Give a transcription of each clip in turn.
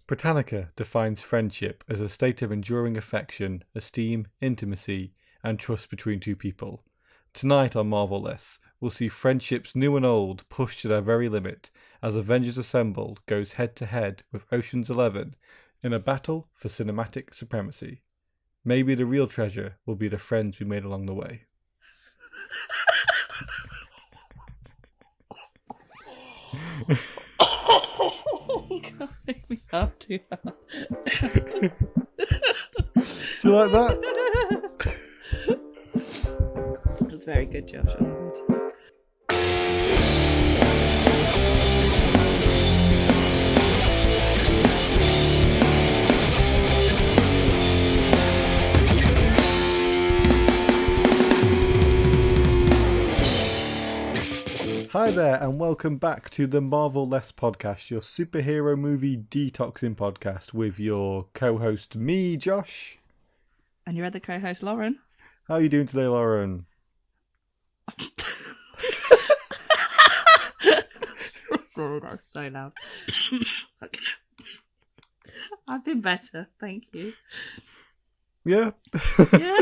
Britannica defines friendship as a state of enduring affection, esteem, intimacy, and trust between two people. Tonight on Marvelless, we'll see friendships new and old pushed to their very limit as Avengers Assembled goes head-to-head with Ocean's 11 in a battle for cinematic supremacy. Maybe the real treasure will be the friends we made along the way. God, make me laugh too hard. Do you like that? That was very good, Josh. Hi there, and welcome back to the Marvelless podcast, your superhero movie detoxing podcast with your co-host, me, Josh. And your other co-host, Lauren. How are you doing today, Lauren? Sorry, that was so loud. I've been better, thank you. Yeah? Yeah.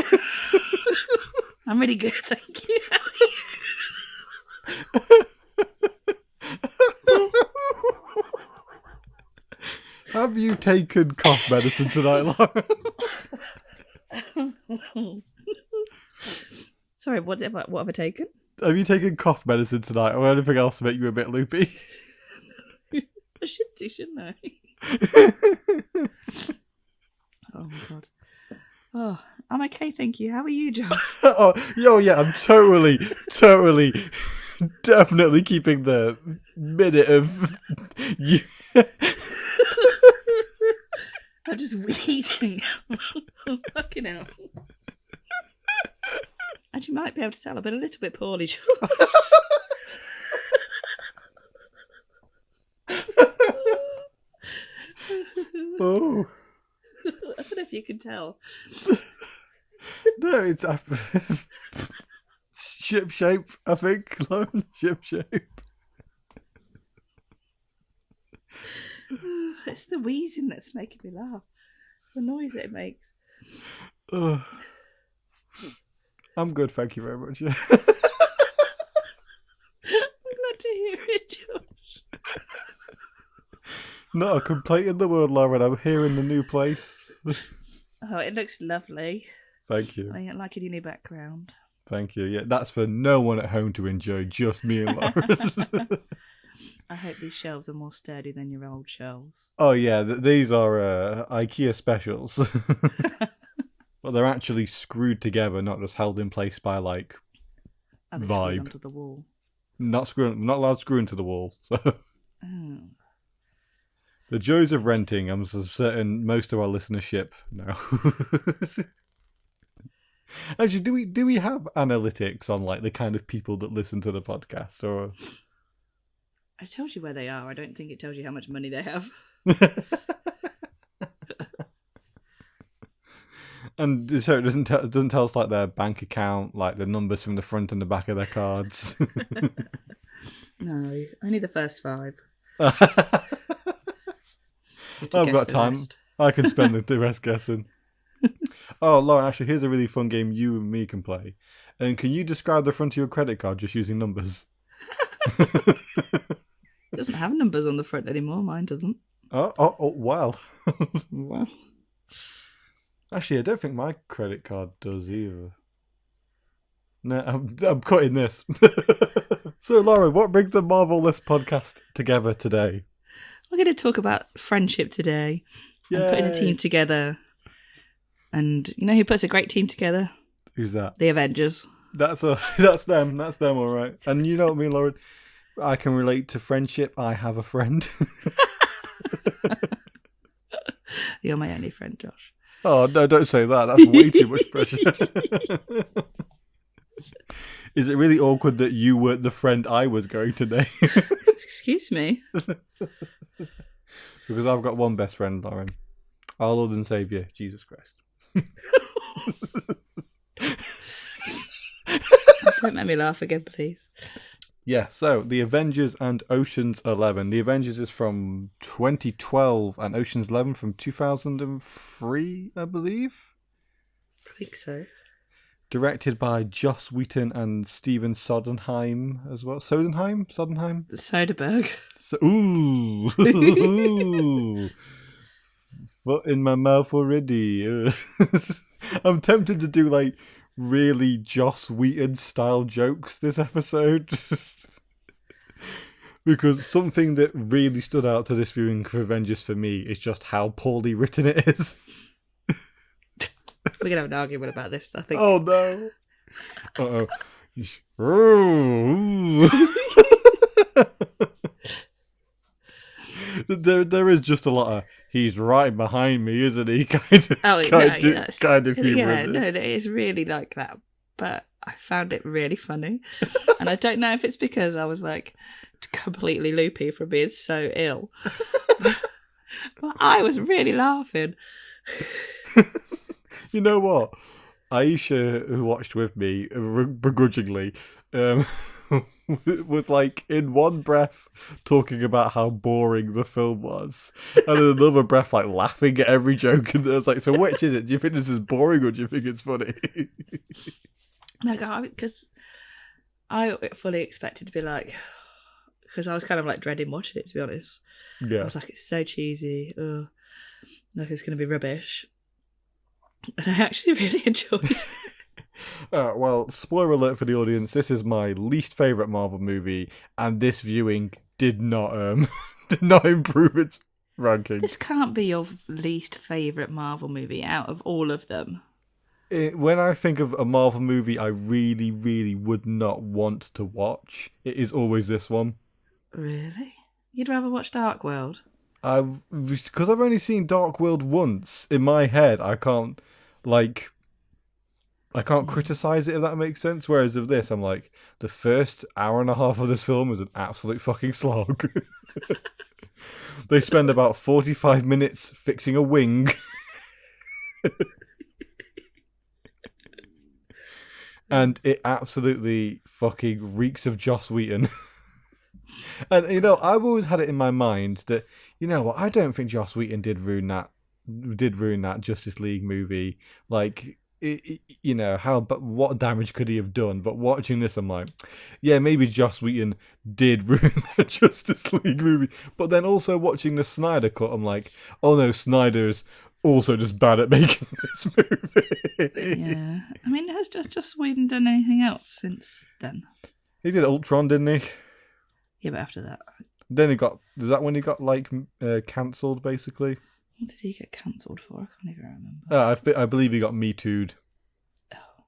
I'm really good, thank you. How are you? Have you taken cough medicine tonight, Lauren? Sorry, what have I taken? Have you taken cough medicine tonight or anything else to make you a bit loopy? I should do, shouldn't I? Oh my god. Oh, I'm okay, thank you. How are you, John? Yeah, I'm totally, definitely keeping the minute of you. I'm just weeding. Fucking hell. As you might be able to tell, I've been a little bit poorly, Josh. Oh. I don't know if you can tell. No, it's ship shape, I think, Lauren. Ship shape. It's the wheezing that's making me laugh. It's the noise that it makes. I'm good, thank you very much. I'm glad to hear it, Josh. Not a complaint in the world, Lauren. I'm here in the new place. Oh, it looks lovely. Thank you. I like it in your background. Thank you. Yeah, that's for no one at home to enjoy, just me and Lauren. I hope these shelves are more sturdy than your old shelves. Oh yeah, these are IKEA specials. Well, they're actually screwed together, not just held in place by like vibe. Onto the wall. Not allowed to screw into the wall. So Oh. the joys of renting. I'm certain most of our listenership know. Actually, do we have analytics on like the kind of people that listen to the podcast, or? It tells you where they are. I don't think it tells you how much money they have. And so it doesn't tell us like their bank account, like the numbers from the front and the back of their cards. No, only the first 5. I've got time. Rest. I can spend the rest guessing. Oh, Lauren, actually, here's a really fun game you and me can play. And can you describe the front of your credit card just using numbers? It doesn't have numbers on the front anymore. Mine doesn't. Oh, wow. Well, Actually, I don't think my credit card does either. No, I'm cutting this. So, Lauren, what brings the Marvelless podcast together today? we're going to talk about friendship today. And putting a team together. And you know who puts a great team together? Who's that? The Avengers. That's them. That's them, all right. And you know what I mean, Lauren? I can relate to friendship. I have a friend. You're my only friend, Josh. Oh, no, don't say that. That's way too much pressure. Is it really awkward that you were the friend I was going to name? Excuse me? Because I've got one best friend, Lauren. Our Lord and Saviour, Jesus Christ. Don't make me laugh again, please. Yeah, so the Avengers and Ocean's 11. The Avengers is from 2012 and Ocean's 11 from 2003, I believe. I think so. Directed by Joss Whedon and Steven Soderheim as well. Soderheim? Soderbergh. Ooh. Foot in my mouth already. I'm tempted to do like really Joss Whedon style jokes this episode. Because something that really stood out to this viewing of Avengers for me is just how poorly written it is. We're going to have an argument about this, I think. Oh no. Uh-oh. There is just a lot of he's right behind me, isn't he? Kind of humor. Yeah, no, it is really like that. But I found it really funny, and I don't know if it's because I was like completely loopy from being so ill, but I was really laughing. You know what? Aisha, who watched with me begrudgingly, was like in one breath talking about how boring the film was, and in another breath like laughing at every joke. And I was like, "So which is it? Do you think this is boring or do you think it's funny?" No, because I fully expected to be like, because I was kind of like dreading watching it, to be honest. Yeah, I was like, it's so cheesy. Ugh. Like it's going to be rubbish. And I actually really enjoyed it. Well, spoiler alert for the audience, this is my least favourite Marvel movie, and this viewing did not did not improve its ranking. This can't be your least favourite Marvel movie out of all of them. When I think of a Marvel movie I really, really would not want to watch, it is always this one. Really? You'd rather watch Dark World? Because I've only seen Dark World once, in my head, I can't criticize it, if that makes sense. Whereas of this, I'm like, the first hour and a half of this film is an absolute fucking slog. They spend about 45 minutes fixing a wing. And it absolutely fucking reeks of Joss Whedon. And, you know, I've always had it in my mind that, you know what, I don't think Joss Whedon did ruin that Justice League movie. Like, you know, but what damage could he have done? But watching this, I'm like, yeah, maybe Joss Whedon did ruin that Justice League movie. But then also watching the Snyder cut, I'm like, oh no, Snyder's also just bad at making this movie. Yeah. I mean, has Joss Whedon done anything else since then? He did Ultron, didn't he? Yeah, but after that. Then is that when he got like cancelled, basically? What did he get cancelled for? I can't even remember. I believe he got Me Too'd. Oh.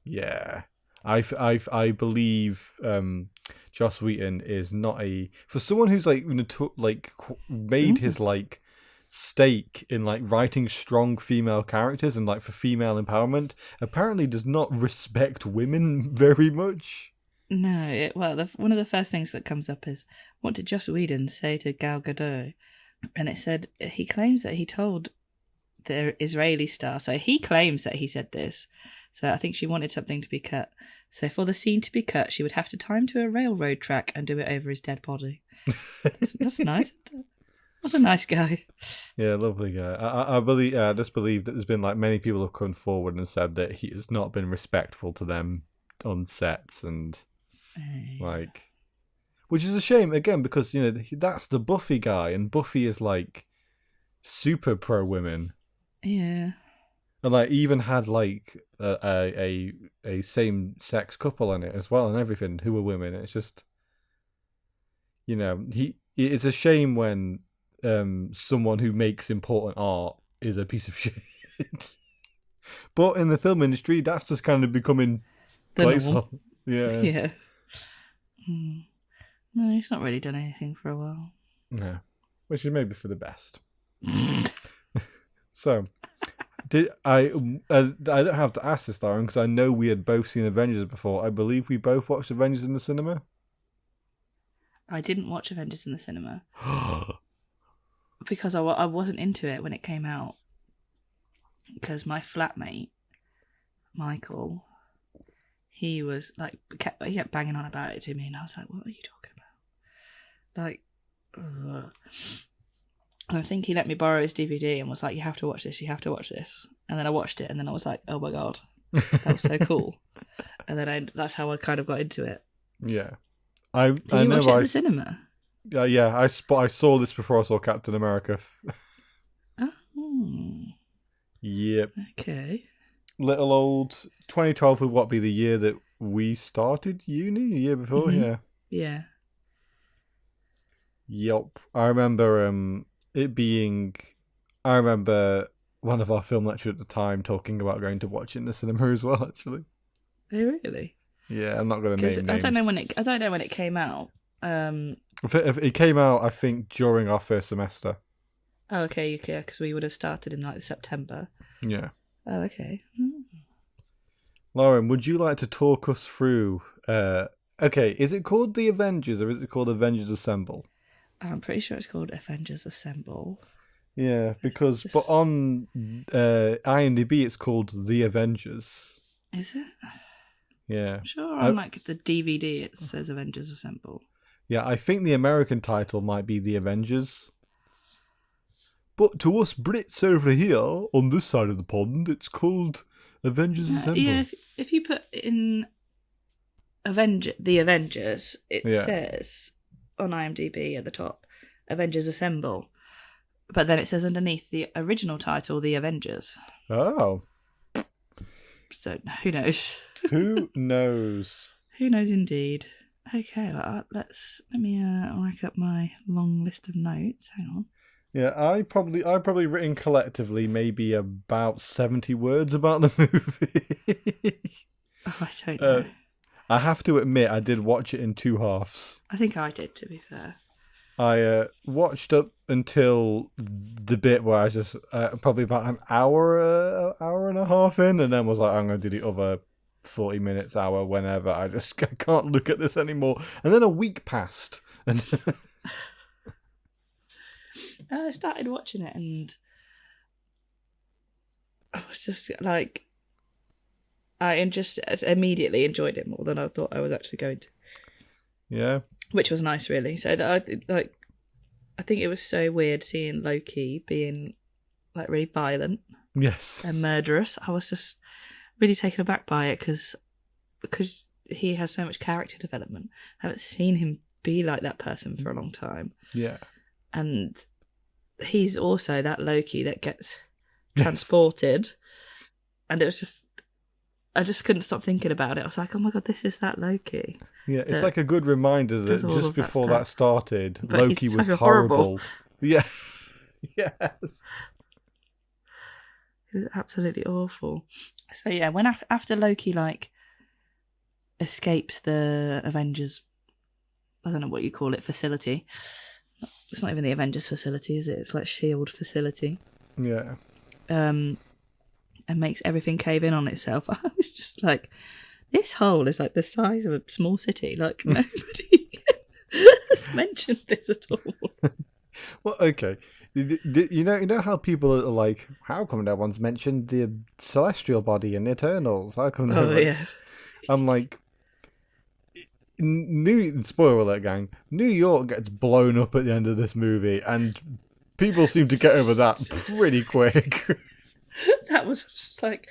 Yeah. I believe Joss Whedon is not for someone who's like made his like stake in like writing strong female characters and like for female empowerment, apparently does not respect women very much. No, one of the first things that comes up is, what did Joss Whedon say to Gal Gadot? And it said, he claims that he told the Israeli star, so he claims that he said this. So I think she wanted something to be cut. So for the scene to be cut, she would have to tie him to a railroad track and do it over his dead body. That's nice. What a nice guy. Yeah, lovely guy. I just believe that there's been like many people have come forward and said that he has not been respectful to them on sets and like, which is a shame again because you know that's the Buffy guy and Buffy is like super pro women. Yeah. And like even had like a same sex couple in it as well and everything who were women. It's just, you know, it's a shame when someone who makes important art is a piece of shit. But in the film industry, that's just kind of becoming place. Yeah. Yeah. No, he's not really done anything for a while. No, which is maybe for the best. So, I don't have to ask this, Darren, because I know we had both seen Avengers before. I believe we both watched Avengers in the cinema. I didn't watch Avengers in the cinema because I wasn't into it when it came out. Because my flatmate, Michael, he was like, he kept banging on about it to me, and I was like, what are you talking about? Like, ugh. And I think he let me borrow his DVD and was like, you have to watch this, you have to watch this. And then I watched it, and then I was like, oh my God, that was so cool. And then that's how I kind of got into it. Yeah. Did you watch it in the cinema? Yeah, I saw this before I saw Captain America. Oh. Yep. Okay. Little old 2012 would be the year that we started uni? The year before, Mhm. yeah. Yeah. Yup. I remember I remember one of our film lecturers at the time talking about going to watch it in the cinema as well, actually. Oh, really? Yeah, I'm not going to name names. I don't know when it came out. If it came out, I think, during our first semester. Oh, okay, because we would have started in like September. Yeah. Oh, okay. Lauren, would you like to talk us through... okay, is it called The Avengers or is it called Avengers Assemble? I'm pretty sure it's called Avengers Assemble. Yeah, but on IMDb it's called The Avengers. Is it? Yeah. I'm sure on like the DVD it says Avengers Assemble. Yeah, I think the American title might be The Avengers. But to us Brits over here, on this side of the pond, it's called Avengers Assemble. Yeah, if you put in The Avengers, it says on IMDb at the top, Avengers Assemble. But then it says underneath the original title, The Avengers. Oh. So, who knows? Who knows? Who knows indeed. Okay, let me rack up my long list of notes. Hang on. Yeah, I probably written collectively maybe about 70 words about the movie. Oh, I don't know. I have to admit, I did watch it in two halves. I think I did, to be fair. I watched up until the bit where I was just probably about an hour and a half in, and then was like, I'm going to do the other 40 minutes, hour, whenever. I can't look at this anymore. And then a week passed. And I started watching it, and I was just like, I just immediately enjoyed it more than I thought I was actually going to. Yeah. Which was nice, really. So I think it was so weird seeing Loki being like really violent, yes, and murderous. I was just really taken aback by it because he has so much character development. I haven't seen him be like that person for a long time. Yeah, and he's also that Loki that gets transported, and it was just. I just couldn't stop thinking about it. I was like, oh my God, this is that Loki. Yeah, it's like a good reminder that just before that started, but Loki was horrible. Yeah. Yes. It was absolutely awful. So yeah, when after Loki escapes the Avengers, I don't know what you call it, facility. It's not even the Avengers facility, is it? It's like S.H.I.E.L.D. facility. Yeah. And makes everything cave in on itself. I was just like, this hole is like the size of a small city. Like, nobody has mentioned this at all. Well, okay. You know how people are like, how come no one's mentioned the celestial body in Eternals? How come no one? Yeah. I'm like, spoiler alert, gang. New York gets blown up at the end of this movie, and people seem to get over that pretty quick. That was just like,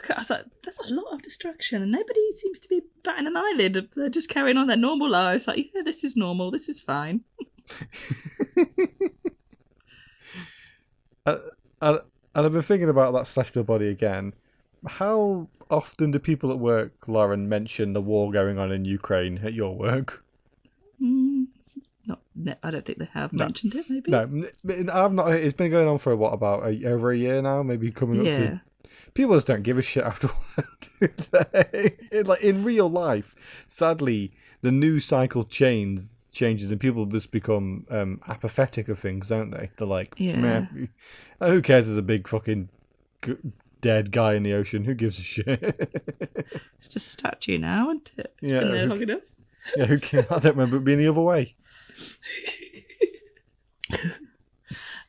I was like, that's a lot of destruction, and nobody seems to be batting an eyelid. They're just carrying on their normal lives. Like, yeah, this is normal. This is fine. And I've been thinking about that celestial body again. How often do people at work, Lauren, mention the war going on in Ukraine at your work? I don't think they have mentioned it. Maybe I've not. It's been going on for about over a year now. Maybe coming up to. People just don't give a shit after a while, do they? Like in real life, sadly, the news cycle changes, and people just become apathetic of things, don't they? They're like, meh, who cares? There's a big fucking dead guy in the ocean. Who gives a shit? It's just a statue now, isn't it? It's been there long enough. Yeah, who cares? I don't remember it being the other way.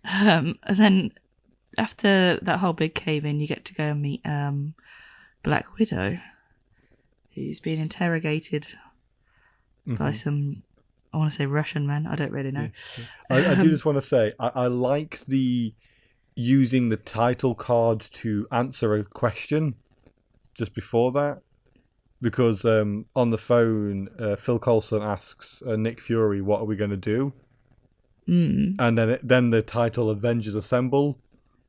And then after that whole big cave in, you get to go and meet Black Widow, He's being interrogated by some, I want to say Russian men. I don't really know. Yeah. I do just want to say, I like the using the title card to answer a question just before that. Because on the phone, Phil Coulson asks Nick Fury, "What are we going to do?" Mm. And then the title "Avengers Assemble"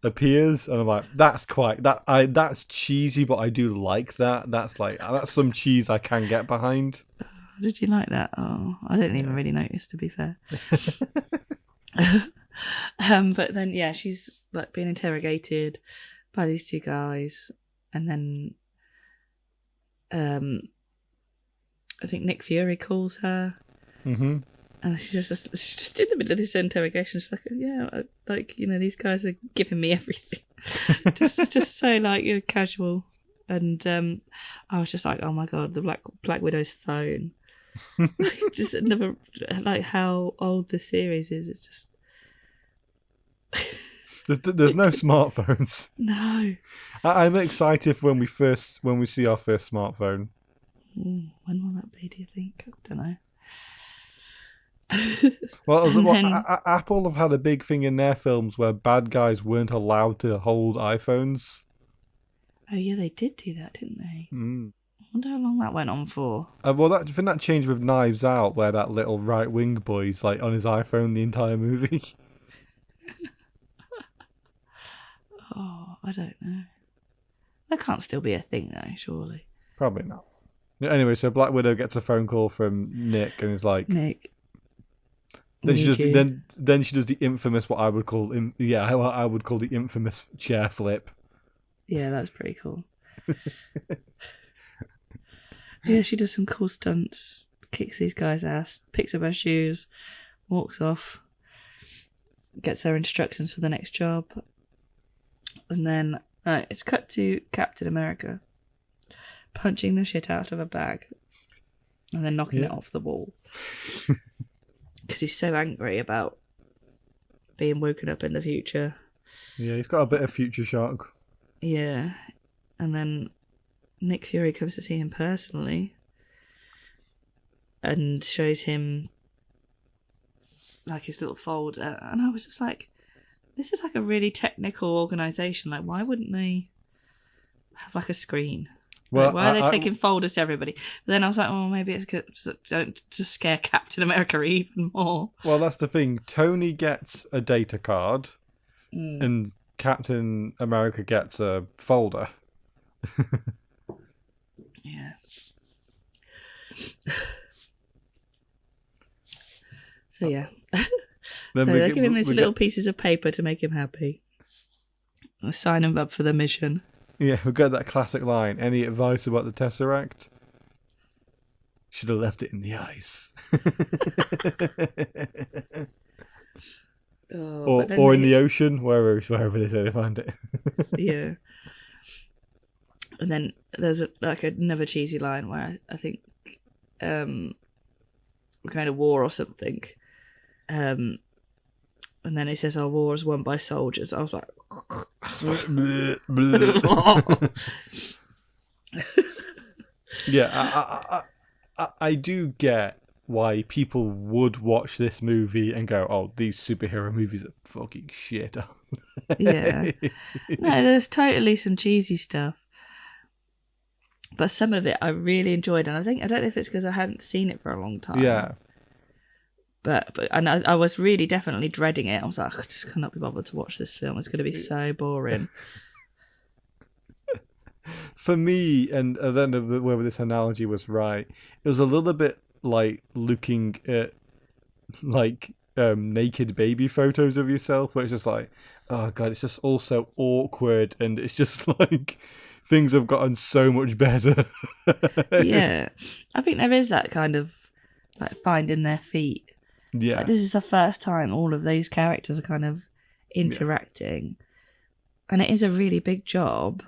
appears, and I'm like, "That's that's cheesy, but I do like that. That's some cheese I can get behind." Did you like that? Oh, I didn't even really notice, to be fair. But then, yeah, she's like being interrogated by these two guys, and then I think Nick Fury calls her, and she's just in the middle of this interrogation. She's like, "Yeah, these guys are giving me everything," just so casual. And I was just like, "Oh my god, the Black Widow's phone!" Just another how old the series is. It's just there's no smartphones. No. I'm excited for when we see our first smartphone. When will that be, do you think? I don't know. Well, Apple have had a big thing in their films where bad guys weren't allowed to hold iPhones. Oh yeah, they did do that, didn't they? I wonder how long that went on for. I think that changed with Knives Out, where that little right-wing boy's on his iPhone the entire movie. Oh, I don't know. That can't still be a thing, though, surely. Probably not. Anyway, so Black Widow gets a phone call from Nick and is like, "Nick." Then she does the infamous what I would call the infamous chair flip. Yeah, that's pretty cool. Yeah, she does some cool stunts, kicks these guys' ass, picks up her shoes, walks off, gets her instructions for the next job, and then it's cut to Captain America punching the shit out of a bag and then knocking it off the wall because he's so angry about being woken up in the future. Yeah, he's got a bit of future shock. Yeah, and then Nick Fury comes to see him personally and shows him his little folder, and I was just like, this is a really technical organisation. Why wouldn't they have a screen? Well, why are they taking folders to everybody? But then I was like, oh, maybe it's to scare Captain America even more. Well, that's the thing. Tony gets a data card, and Captain America gets a folder. Yeah. So yeah. They give him these little pieces of paper to make him happy. Sign him up for the mission. Yeah, we got that classic line. Any advice about the Tesseract? Should have left it in the ice. Or in the ocean, wherever they say they find it. Yeah. And then there's another cheesy line where I think we're going to war or something. And then he says, "Our war is won by soldiers." I was like, yeah, I do get why people would watch this movie and go, "Oh, these superhero movies are fucking shit." Yeah, no, there's totally some cheesy stuff, but some of it I really enjoyed, and I don't know if it's because I hadn't seen it for a long time. Yeah. But I was really definitely dreading it. I was like, I just cannot be bothered to watch this film. It's going to be so boring. For me, and I don't know whether this analogy was right, it was a little bit like looking at naked baby photos of yourself, where it's just like, oh god, it's just all so awkward, and it's just like things have gotten so much better. Yeah, I think there is that kind of finding their feet. Yeah, this is the first time all of these characters are kind of interacting, and it is a really big job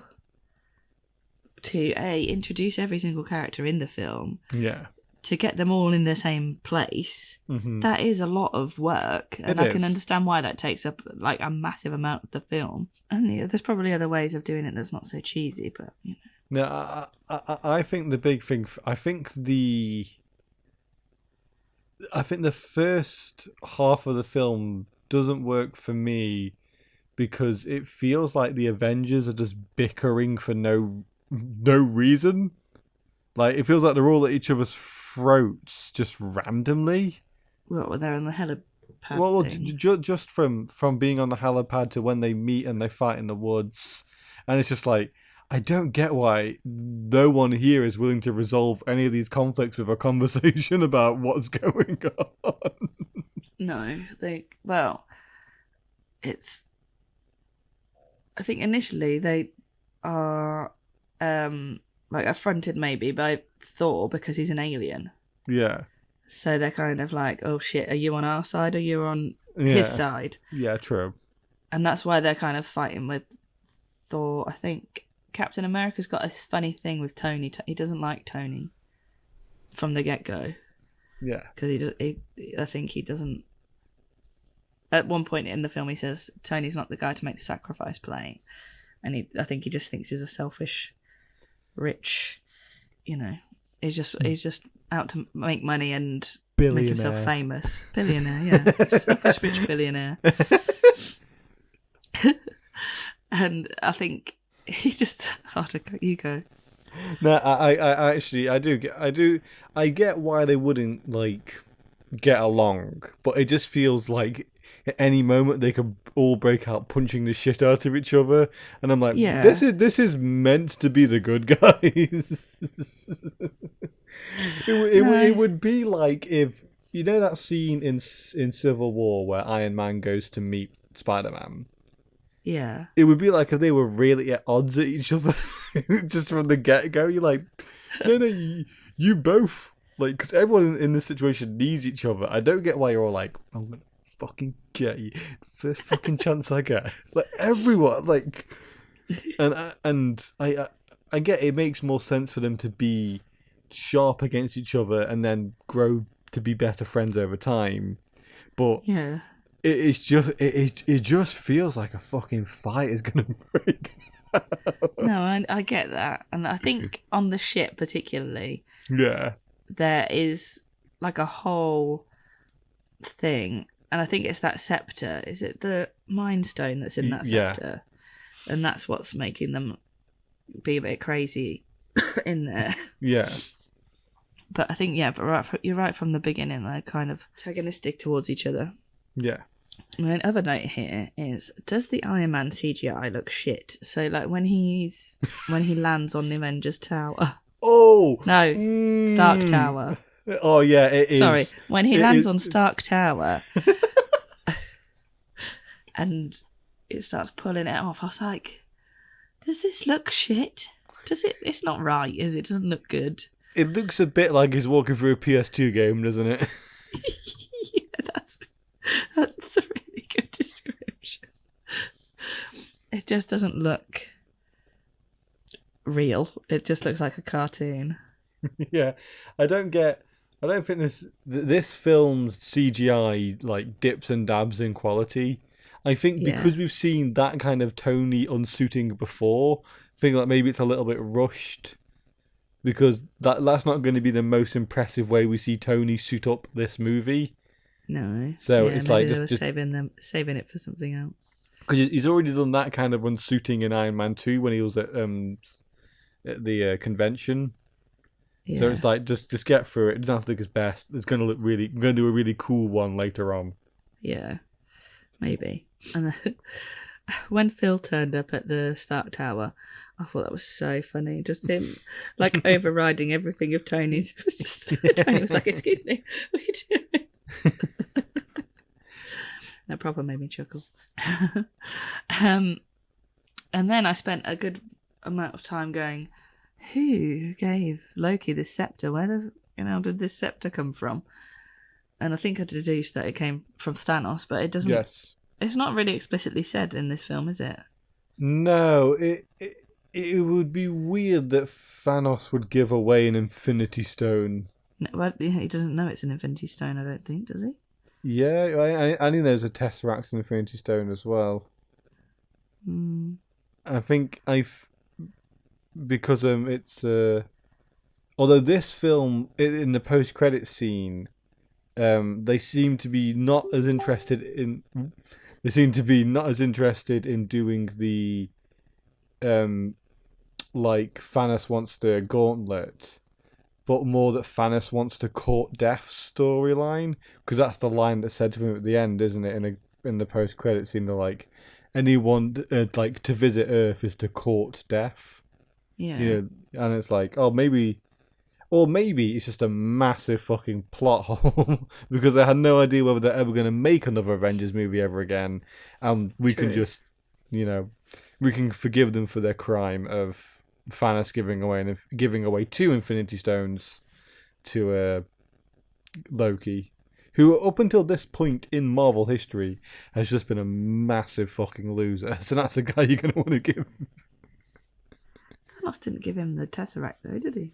to introduce every single character in the film. Yeah, to get them all in the same place. Mm-hmm. That is a lot of work, and I can understand why that takes up a massive amount of the film. And there's probably other ways of doing it that's not so cheesy, but No, I think the big thing. I think the first half of the film doesn't work for me because it feels like the Avengers are just bickering for no reason. Like it feels like they're all at each other's throats just randomly. What were they on the helipad Well, thing? just from being on the helipad to when they meet and they fight in the woods, and it's just like I don't get why no one here is willing to resolve any of these conflicts with a conversation about what's going on. No, it's. I think initially they are like affronted maybe by Thor because he's an alien. Yeah, So they're kind of like, oh shit, are you on our side or you on his yeah, side? yeah. True. And that's why they're kind of fighting with Thor. I think Captain America's got a funny thing with Tony. He doesn't like Tony from the get-go. Yeah, Because I think he doesn't. At one point in the film, he says Tony's not the guy to make the sacrifice play, and I think he just thinks he's a selfish, rich, he's just out to make money and make himself famous. Billionaire, yeah, selfish rich billionaire. And I think he just. You go. No, I actually I get why they wouldn't like get along, but it just feels like at any moment they could all break out punching the shit out of each other, and I'm like, Yeah. this is meant to be the good guys. It would be like if you know that scene in Civil War where Iron Man goes to meet Spider-Man. Yeah. It would be like if they were really at odds at each other, just from the get-go. You're like, no, you both, like, because everyone in this situation needs each other. I don't get why you're all like, I'm gonna fucking get you first fucking chance I get. Like everyone, like, and I get it makes more sense for them to be sharp against each other and then grow to be better friends over time, but Yeah. it's just it just feels like a fucking fight is gonna break out. No, I get that. And I think on the ship particularly, Yeah. there is like a whole thing. And I think it's that scepter. Is it the Mind Stone that's in that Yeah. scepter? And that's what's making them be a bit crazy in there. Yeah. But I think, you're right from the beginning. They're kind of antagonistic towards each other. Yeah. My other note here is: does the Iron Man CGI look shit? So, like when he lands on the Avengers Tower. Oh No, Stark Tower. Oh yeah, it is. Sorry, when he lands on Stark Tower, and it starts pulling it off. I was like, does this look shit? Does it? It's not right, is it? It doesn't look good. It looks a bit like he's walking through a PS2 game, doesn't it? Yeah, that's a really good description. It just doesn't look real. It just looks like a cartoon. Yeah, I don't think this film's CGI like dips and dabs in quality. I think because we've seen that kind of Tony unsuiting before, I think like maybe it's a little bit rushed. Because that's not going to be the most impressive way we see Tony suit up this movie. No. So it's like they were just saving it for something else. because he's already done that kind of unsuiting in Iron Man 2 when he was at the convention. Yeah. So it's like just get through it. It doesn't have to look his best. It's going to do a really cool one later on. Yeah, maybe. And then, when Phil turned up at the Stark Tower, I thought that was so funny. Just him, like, overriding everything of Tony's. It was just, Tony was like, "Excuse me, what are you doing?" That proper made me chuckle. And then I spent a good amount of time going, who gave Loki this scepter? Where did this scepter come from? And I think I deduced that it came from Thanos, but it doesn't. Yes. It's not really explicitly said in this film, is it? No, it would be weird that Thanos would give away an Infinity Stone. No, well, he doesn't know it's an Infinity Stone, I don't think, does he? Yeah, I think there's a Tesseract and Infinity Stone as well. Mm. I think because it's although this film in the post-credit scene, they seem to be not as interested in doing the like Thanos wants the gauntlet, but more that Thanos wants to court death storyline, because that's the line that's said to him at the end, isn't it? In the post-credit scene, they're like, anyone like to visit Earth is to court death. Yeah. You know, and it's like, oh, maybe it's just a massive fucking plot hole because they had no idea whether they're ever going to make another Avengers movie ever again, and we True. can just, we can forgive them for their crime of Thanos giving away 2 Infinity Stones to Loki, who up until this point in Marvel history has just been a massive fucking loser. So that's the guy you're going to want to give. Thanos didn't give him the Tesseract though, did he?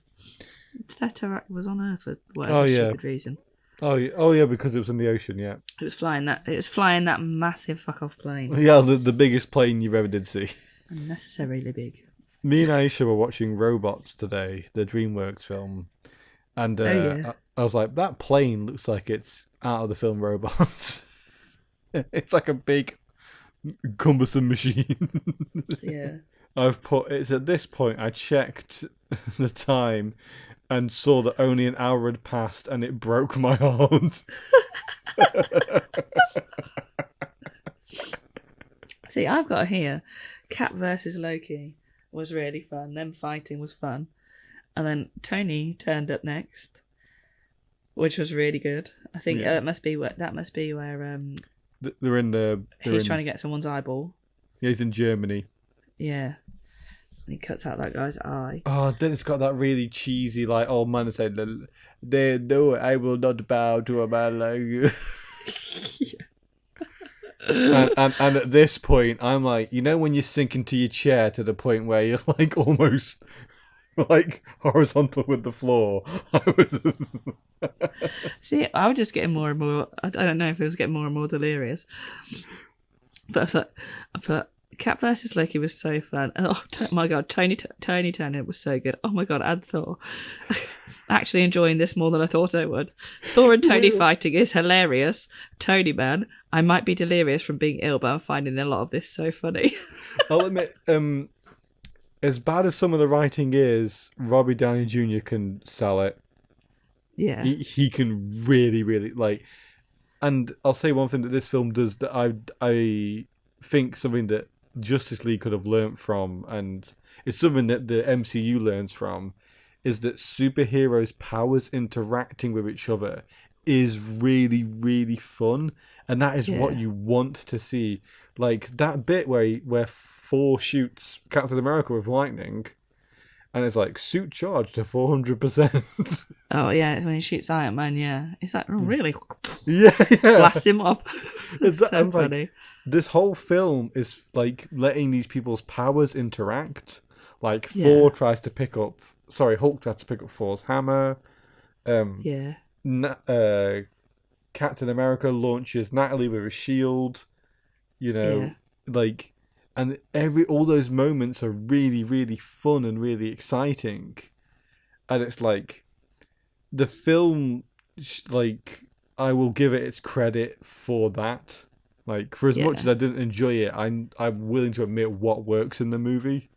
The Tesseract was on Earth for whatever stupid reason. Oh yeah, because it was in the ocean. Yeah, it was flying that massive fuck off plane. Yeah, the biggest plane you ever did see. Unnecessarily big. Me and Aisha were watching Robots today, the DreamWorks film, and I was like, that plane looks like it's out of the film Robots. It's like a big cumbersome machine. Yeah. It's at this point I checked the time and saw that only an hour had passed, and it broke my heart. See, I've got here, Cap versus Loki was really fun. Them fighting was fun, and then Tony turned up next, which was really good. I think that must be where they're in the. He's trying to get someone's eyeball. Yeah, he's in Germany. Yeah. And he cuts out that guy's eye. Oh, then it's got that really cheesy, like, old man who said, "No, I will not bow to a man like you." and at this point, I'm like, when you sink into your chair to the point where you're like almost like horizontal with the floor. See, I was just getting more and more. I don't know if it was getting more and more delirious, but I thought Cap versus Loki was so fun. Oh my god, Tony Turner was so good. Oh my god, and Thor. Actually enjoying this more than I thought I would. Thor and Tony fighting is hilarious. Tony, man, I might be delirious from being ill, but I'm finding a lot of this so funny. I'll admit, as bad as some of the writing is, Robbie Downey Jr. can sell it. Yeah. He can really, really, like... And I'll say one thing that this film does that I think something that Justice League could have learnt from, and it's something that the MCU learns from, is that superheroes' powers interacting with each other is really, really fun, and that is what you want to see. Like that bit where Thor shoots Captain America with lightning, and it's like suit charged to 400%. Oh yeah, it's when he shoots Iron Man. Yeah, it's like, oh really? Yeah. Blast him up. It's so funny. Like, this whole film is like letting these people's powers interact. Like Hulk tries to pick up Thor's hammer. Captain America launches Natalie with a shield. Like, and all those moments are really, really fun and really exciting. And it's like the film, like, I will give it its credit for that. Like, for as much as I didn't enjoy it, I'm willing to admit what works in the movie.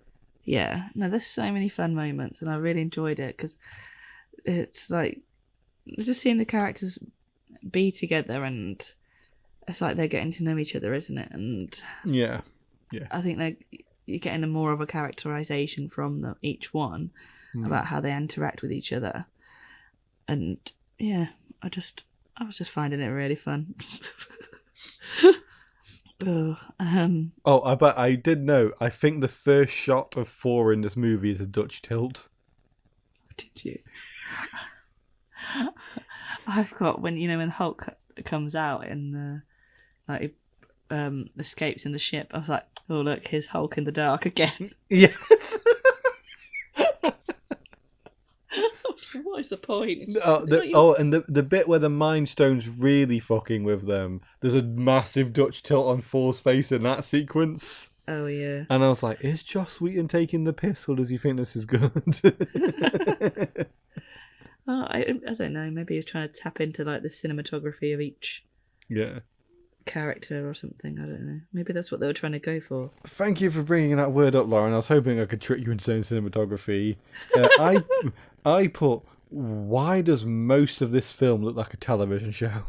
Yeah, no, there's so many fun moments, and I really enjoyed it because it's like just seeing the characters be together, and it's like they're getting to know each other, isn't it? And yeah, I think you're getting more of a characterization from each one about how they interact with each other, and yeah, I was just finding it really fun. But I did know. I think the first shot of Thor in this movie is a Dutch tilt. Did you? I've got when Hulk comes out in escapes in the ship. I was like, oh look, here's Hulk in the dark again. Yes. What is the point? And the bit where the Mind Stone's really fucking with them. There's a massive Dutch tilt on Thor's face in that sequence. Oh yeah. And I was like, is Joss Whedon taking the piss, or does he think this is good? I don't know. Maybe he's trying to tap into like the cinematography of each Yeah. character or something. I don't know. Maybe that's what they were trying to go for. Thank you for bringing that word up, Lauren. I was hoping I could trick you into saying cinematography. I put, why does most of this film look like a television show?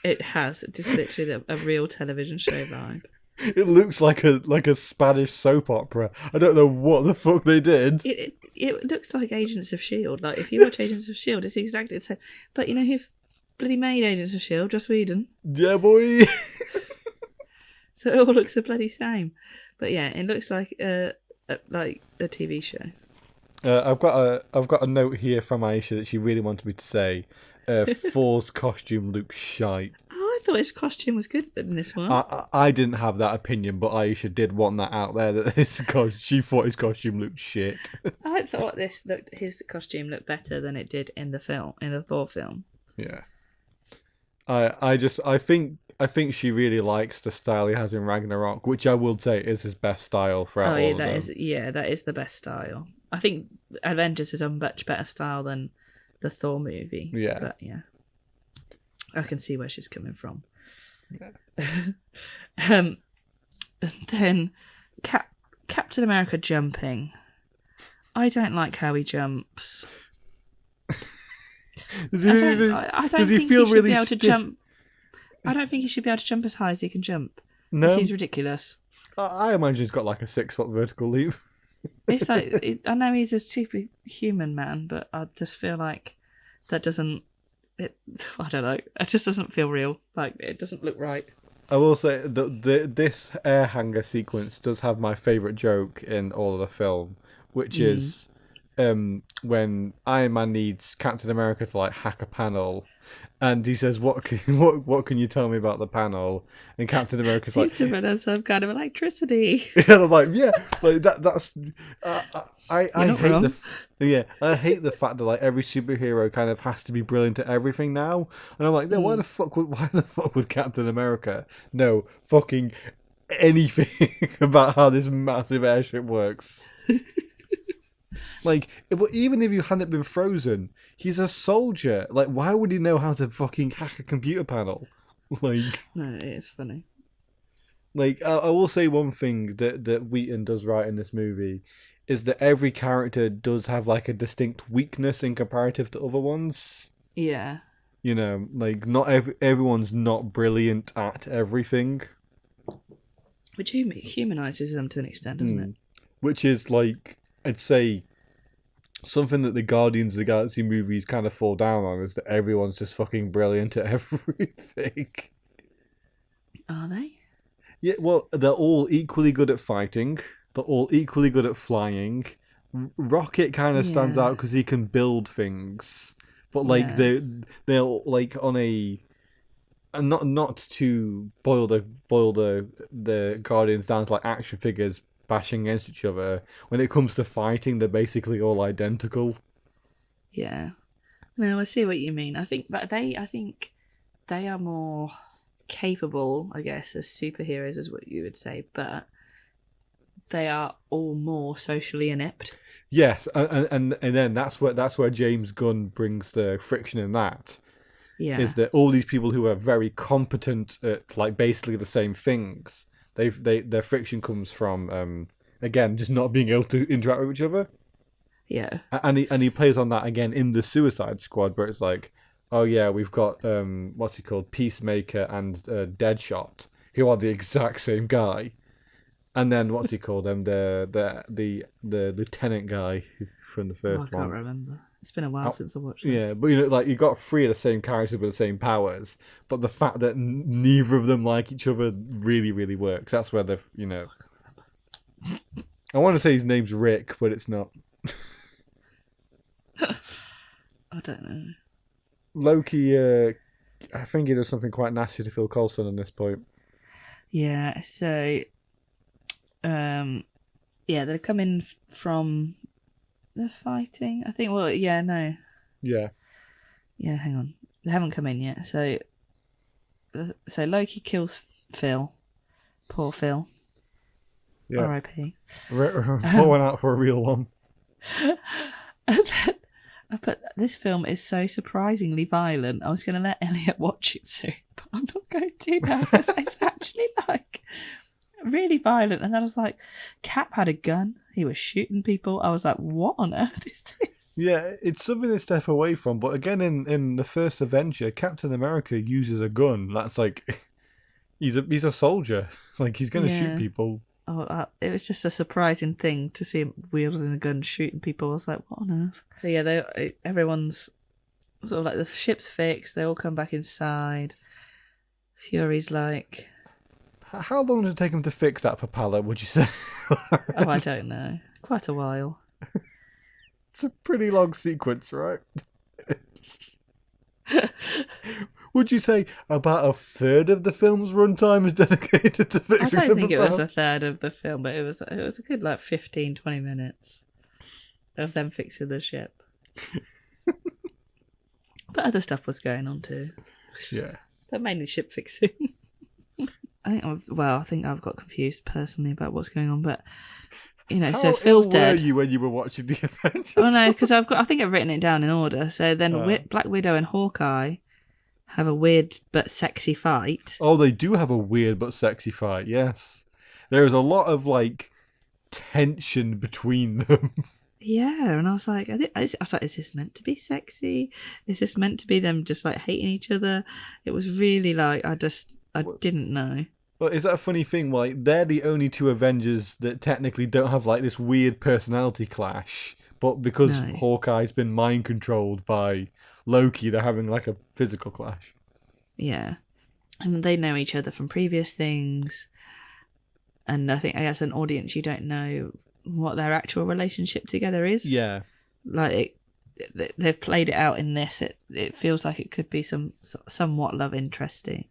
It has just literally a real television show vibe. It looks like a Spanish soap opera. I don't know what the fuck they did. It looks like Agents of S.H.I.E.L.D. Like, if you watch Agents of S.H.I.E.L.D., it's exactly the same. But you know who bloody made Agents of S.H.I.E.L.D.? Joss Whedon. Yeah, boy. So it all looks the bloody same. But yeah, it looks like a TV show. I've got a note here from Aisha that she really wanted me to say. Thor's costume looks shite. Oh, I thought his costume was good in this one. I didn't have that opinion, but Aisha did want that out there. That she thought his costume looked shit. I thought his costume looked better than it did in the Thor film. Yeah. I think she really likes the style he has in Ragnarok, which I will say is his best style throughout all of them. That is the best style. I think Avengers is a much better style than the Thor movie. Yeah. But yeah. I can see where she's coming from. Yeah. And then Captain America jumping. I don't like how he jumps. I don't think he should be able to jump. I don't think he should be able to jump as high as he can jump. No. It seems ridiculous. I imagine he's got like a 6-foot vertical leap. It's like, I know he's a superhuman man, but I just feel like that doesn't. I don't know. It just doesn't feel real. Like, it doesn't look right. I will say that this air hanger sequence does have my favourite joke in all of the film, which is when Iron Man needs Captain America to like hack a panel, and he says, "What can you tell me about the panel?" And Captain America's seems to run on some kind of electricity. And I'm like, yeah, like that's. I hate the fact that like every superhero kind of has to be brilliant at everything now, and I'm like, no, why the fuck would Captain America know fucking anything about how this massive airship works? Like, even if you hadn't been frozen, he's a soldier. Like, why would he know how to fucking hack a computer panel? Like, no, it is funny. Like, I will say one thing that Wheaton does right in this movie is that every character does have like a distinct weakness in comparative to other ones. Yeah. You know, like not everyone's not brilliant at everything. Which humanises them to an extent, doesn't it? Which is like, I'd say, something that the Guardians of the Galaxy movies kind of fall down on, is that everyone's just fucking brilliant at everything. Are they? Yeah, well, they're all equally good at fighting. They're all equally good at flying. Rocket kind of stands out because he can build things, but like they're like on a, and not to boil the Guardians down to like action figures bashing against each other. When it comes to fighting, they're basically all identical. Yeah, no, I see what you mean. I think they are more capable, I guess, as superheroes, is what you would say, but they are all more socially inept. Yes, and then that's where James Gunn brings the friction in that. Yeah, is that all these people who are very competent at like basically the same things, their friction comes from again just not being able to interact with each other. Yeah, and he plays on that again in the Suicide Squad, where it's like, oh yeah, we've got what's he called, Peacemaker and Deadshot, who are the exact same guy, and then what's he called, the lieutenant guy from the first one. I can't remember. It's been a while since I watched it. Yeah, but you know, like you got 3 of the same characters with the same powers, but the fact that neither of them like each other really, really works. That's where they've, you know. I want to say his name's Rick, but it's not. I don't know. Loki, I think he does something quite nasty to Phil Coulson at this point. Yeah, so, they're coming from the fighting, I think. Well, yeah, no. Yeah. Yeah, hang on. They haven't come in yet. So Loki kills Phil. Poor Phil. Yeah. R.I.P. Pour one out for a real one. But this film is so surprisingly violent. I was going to let Elliot watch it soon, but I'm not going to now because it's actually like really violent. And then I was like, Cap had a gun. He was shooting people. I was like, what on earth is this? Yeah, it's something to step away from. But again, in the first Avenger, Captain America uses a gun. That's like, he's a soldier. Like, he's going to shoot people. Oh, it was just a surprising thing to see him wielding a gun shooting people. I was like, what on earth? So yeah, everyone's sort of like the ship's fixed. They all come back inside. Fury's like... How long did it take him to fix that propeller, would you say? Oh, I don't know. Quite a while. It's a pretty long sequence, right? Would you say about a third of the film's runtime is dedicated to fixing I don't think the it was propeller? a third of the film, but it was a good like 15, 20 minutes of them fixing the ship. But other stuff was going on too. Yeah. But mainly ship fixing. I think I've got confused personally about what's going on, but so Phil's dead. Were you when you were watching the Avengers? Oh no, because I think I've written it down in order. So then Black Widow and Hawkeye have a weird but sexy fight. Oh, they do have a weird but sexy fight. Yes, there is a lot of like tension between them. Yeah, and I was like, is this meant to be sexy? Is this meant to be them just like hating each other? It was really like I didn't know. Well, is that a funny thing? Like, they're the only two Avengers that technically don't have like this weird personality clash, but because Hawkeye's been mind controlled by Loki, they're having like a physical clash. Yeah, and they know each other from previous things, and I guess an audience, you don't know what their actual relationship together is. Yeah, like they've played it out in this. It feels like it could be somewhat love interesting.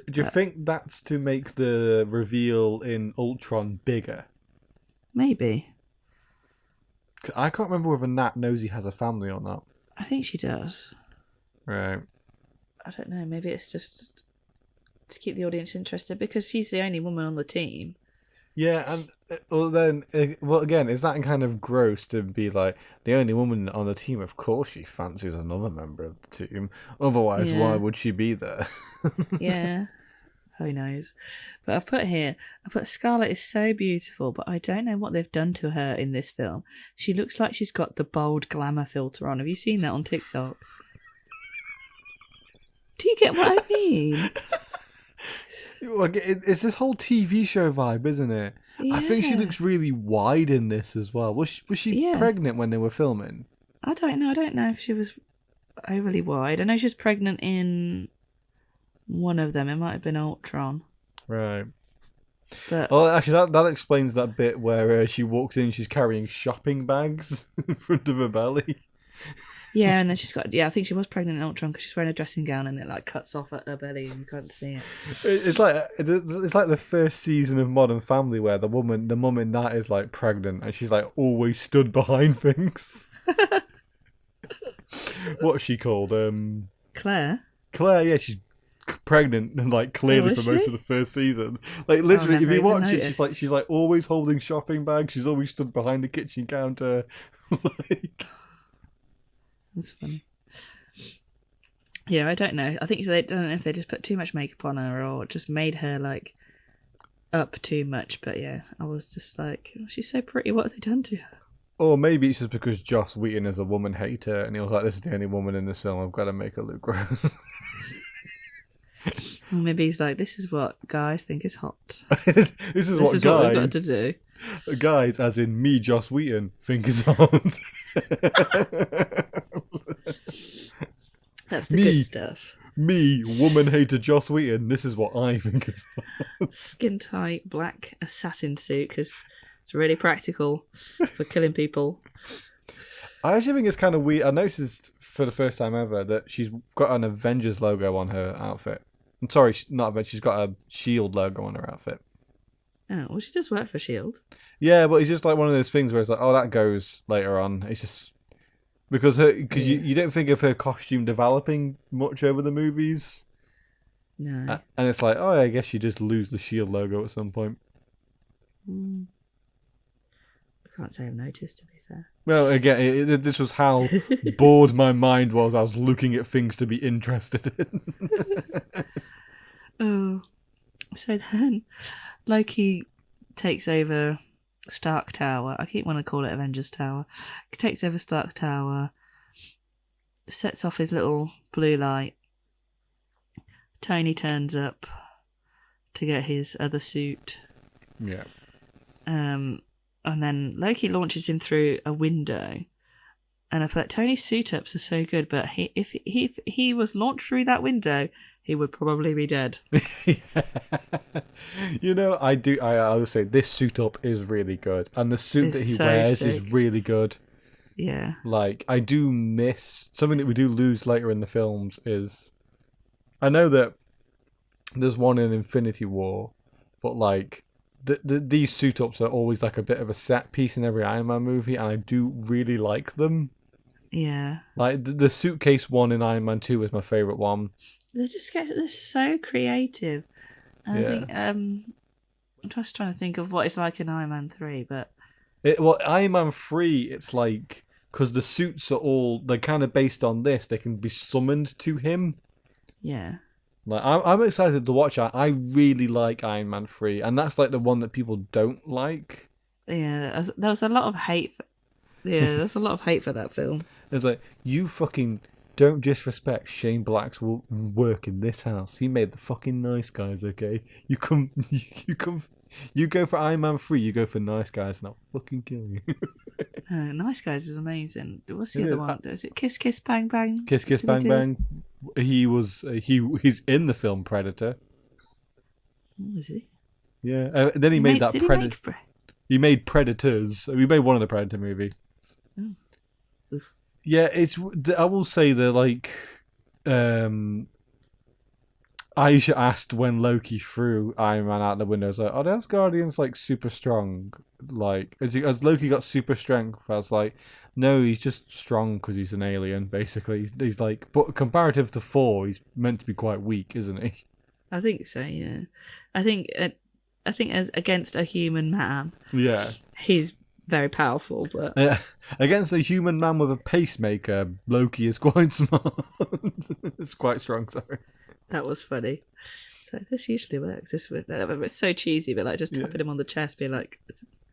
Do you think that's to make the reveal in Ultron bigger? Maybe. I can't remember whether Nat knows he has a family or not. I think she does. Right. I don't know. Maybe it's just to keep the audience interested because she's the only woman on the team. Yeah, and again, is that kind of gross to be like the only woman on the team? Of course, she fancies another member of the team. Otherwise, why would she be there? Yeah, who knows? But I've put Scarlett is so beautiful, but I don't know what they've done to her in this film. She looks like she's got the bold glamour filter on. Have you seen that on TikTok? Do you get what I mean? It's this whole TV show vibe, isn't it? Yeah. I think she looks really wide in this as well. Was she pregnant when they were filming? I don't know. I don't know if she was overly wide. I know she was pregnant in one of them. It might have been Ultron. Right. But, well, actually, that explains that bit where she walks in, she's carrying shopping bags in front of her belly. Yeah, and then she's got... Yeah, I think she was pregnant in Ultron because she's wearing a dressing gown and it like cuts off at her belly and you can't see it. It's like the first season of Modern Family where the mum in that is like pregnant and she's like always stood behind things. What's she called? Claire? Claire, yeah, she's pregnant and like clearly for most of the first season. Like literally, if you watch it, she's like always holding shopping bags. She's always stood behind the kitchen counter. Like... That's funny. Yeah, I don't know. I think they don't know if they just put too much makeup on her or just made her like up too much. But yeah, I was just like, oh, she's so pretty. What have they done to her? Or maybe it's just because Joss Whedon is a woman hater and he was like, this is the only woman in this film. I've got to make her look gross. Or maybe he's like, this is what guys think is hot. This is what we've got to do. Guys, as in me, Joss Whedon, think is hot. That's the good stuff. Me, woman hater Joss Whedon, this is what I think is hot. Skin tight black assassin suit because it's really practical for killing people. I actually think it's kind of weird. I noticed for the first time ever that she's got an Avengers logo on her outfit. I'm sorry, not Avengers. She's got a Shield logo on her outfit. Oh, well, she does work for Shield. Yeah, but it's just like one of those things where it's like, oh, that goes later on. It's just because you don't think of her costume developing much over the movies. No. And it's like, oh, I guess you just lose the Shield logo at some point. Mm. can't say I've noticed, to be fair. Well, again, this was how bored my mind was. I was looking at things to be interested in. Oh, so then Loki takes over Stark Tower. I keep wanting to call it Avengers Tower. He takes over Stark Tower, sets off his little blue light. Tony turns up to get his other suit. Yeah. And then Loki launches him through a window. And I thought Tony's suit-ups are so good, but if he was launched through that window, he would probably be dead. You know, I would say this suit up is really good, and the suit that he wears sick. is really good. Yeah. Like, I do miss something that we do lose later in the films is, I know that there's one in Infinity War, but like these suit ups are always like a bit of a set piece in every Iron Man movie, and I do really like them. Yeah. Like the suitcase one in Iron Man 2 is my favourite one. They're so creative. And Yeah. I think I'm just trying to think of what it's like in Iron Man 3, but Iron Man 3, it's like, because the suits are they're kind of based on this, they can be summoned to him. yeah. Like, I'm excited to watch that. I really like Iron Man 3, and that's like the one that people don't like. Yeah, there was a lot of hate. There's a lot of hate for that film. It's like, you fucking don't disrespect Shane Black's work in this house. He made the fucking Nice Guys, okay? You go for Iron Man 3, you go for Nice Guys, and I'll fucking kill you. Nice Guys is amazing. What's the other one? Is it Kiss Kiss Bang Bang? Kiss Kiss Bang Bang. He's in the film Predator. Oh, is he? Yeah. Then he made that Predator. He made Predators. He made one of the Predator movies. Oh. Oof. Yeah, I will say that, like, Aisha asked when Loki threw Iron Man out the window, I was like, are the Asgardians like super strong? Like, as Loki got super strength, I was like, no, he's just strong because he's an alien, basically. He's like, but comparative to Thor, he's meant to be quite weak, isn't he? I think so, yeah. I think as against a human man, Yeah. he's very powerful, but against a human man with a pacemaker, Loki is quite smart. It's quite strong, sorry. that was funny. So this usually works. It's so cheesy, but like just tapping him on the chest, being like,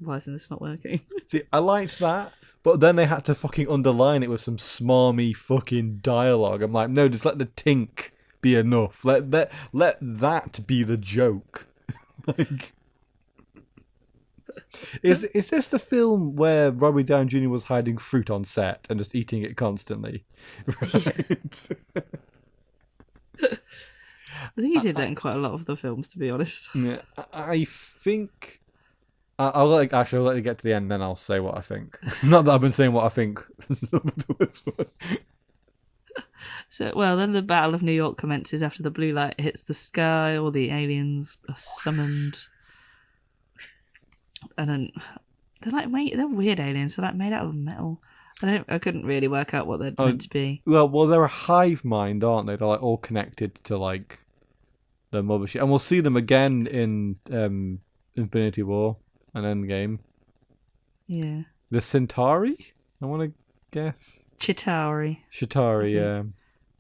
why isn't this not working? See, I liked that, but then they had to fucking underline it with some smarmy fucking dialogue. I'm like, no, just let the tink be enough. Let that be the joke. Like, is this the film where Robbie Downey Jr. was hiding fruit on set and just eating it constantly? Right. I think he did that in quite a lot of the films, to be honest. Yeah, I think I'll let you get to the end, then I'll say what I think. Not that I've been saying what I think. So, well, then the Battle of New York commences after the blue light hits the sky. All the aliens are summoned, and then they're weird aliens. They're like made out of metal. I couldn't really work out what they're meant to be. Well, they're a hive mind, aren't they? They're like all connected to like the mothership, and we'll see them again in Infinity War and Endgame. Yeah. The Centauri, I want to guess. Chitauri, yeah.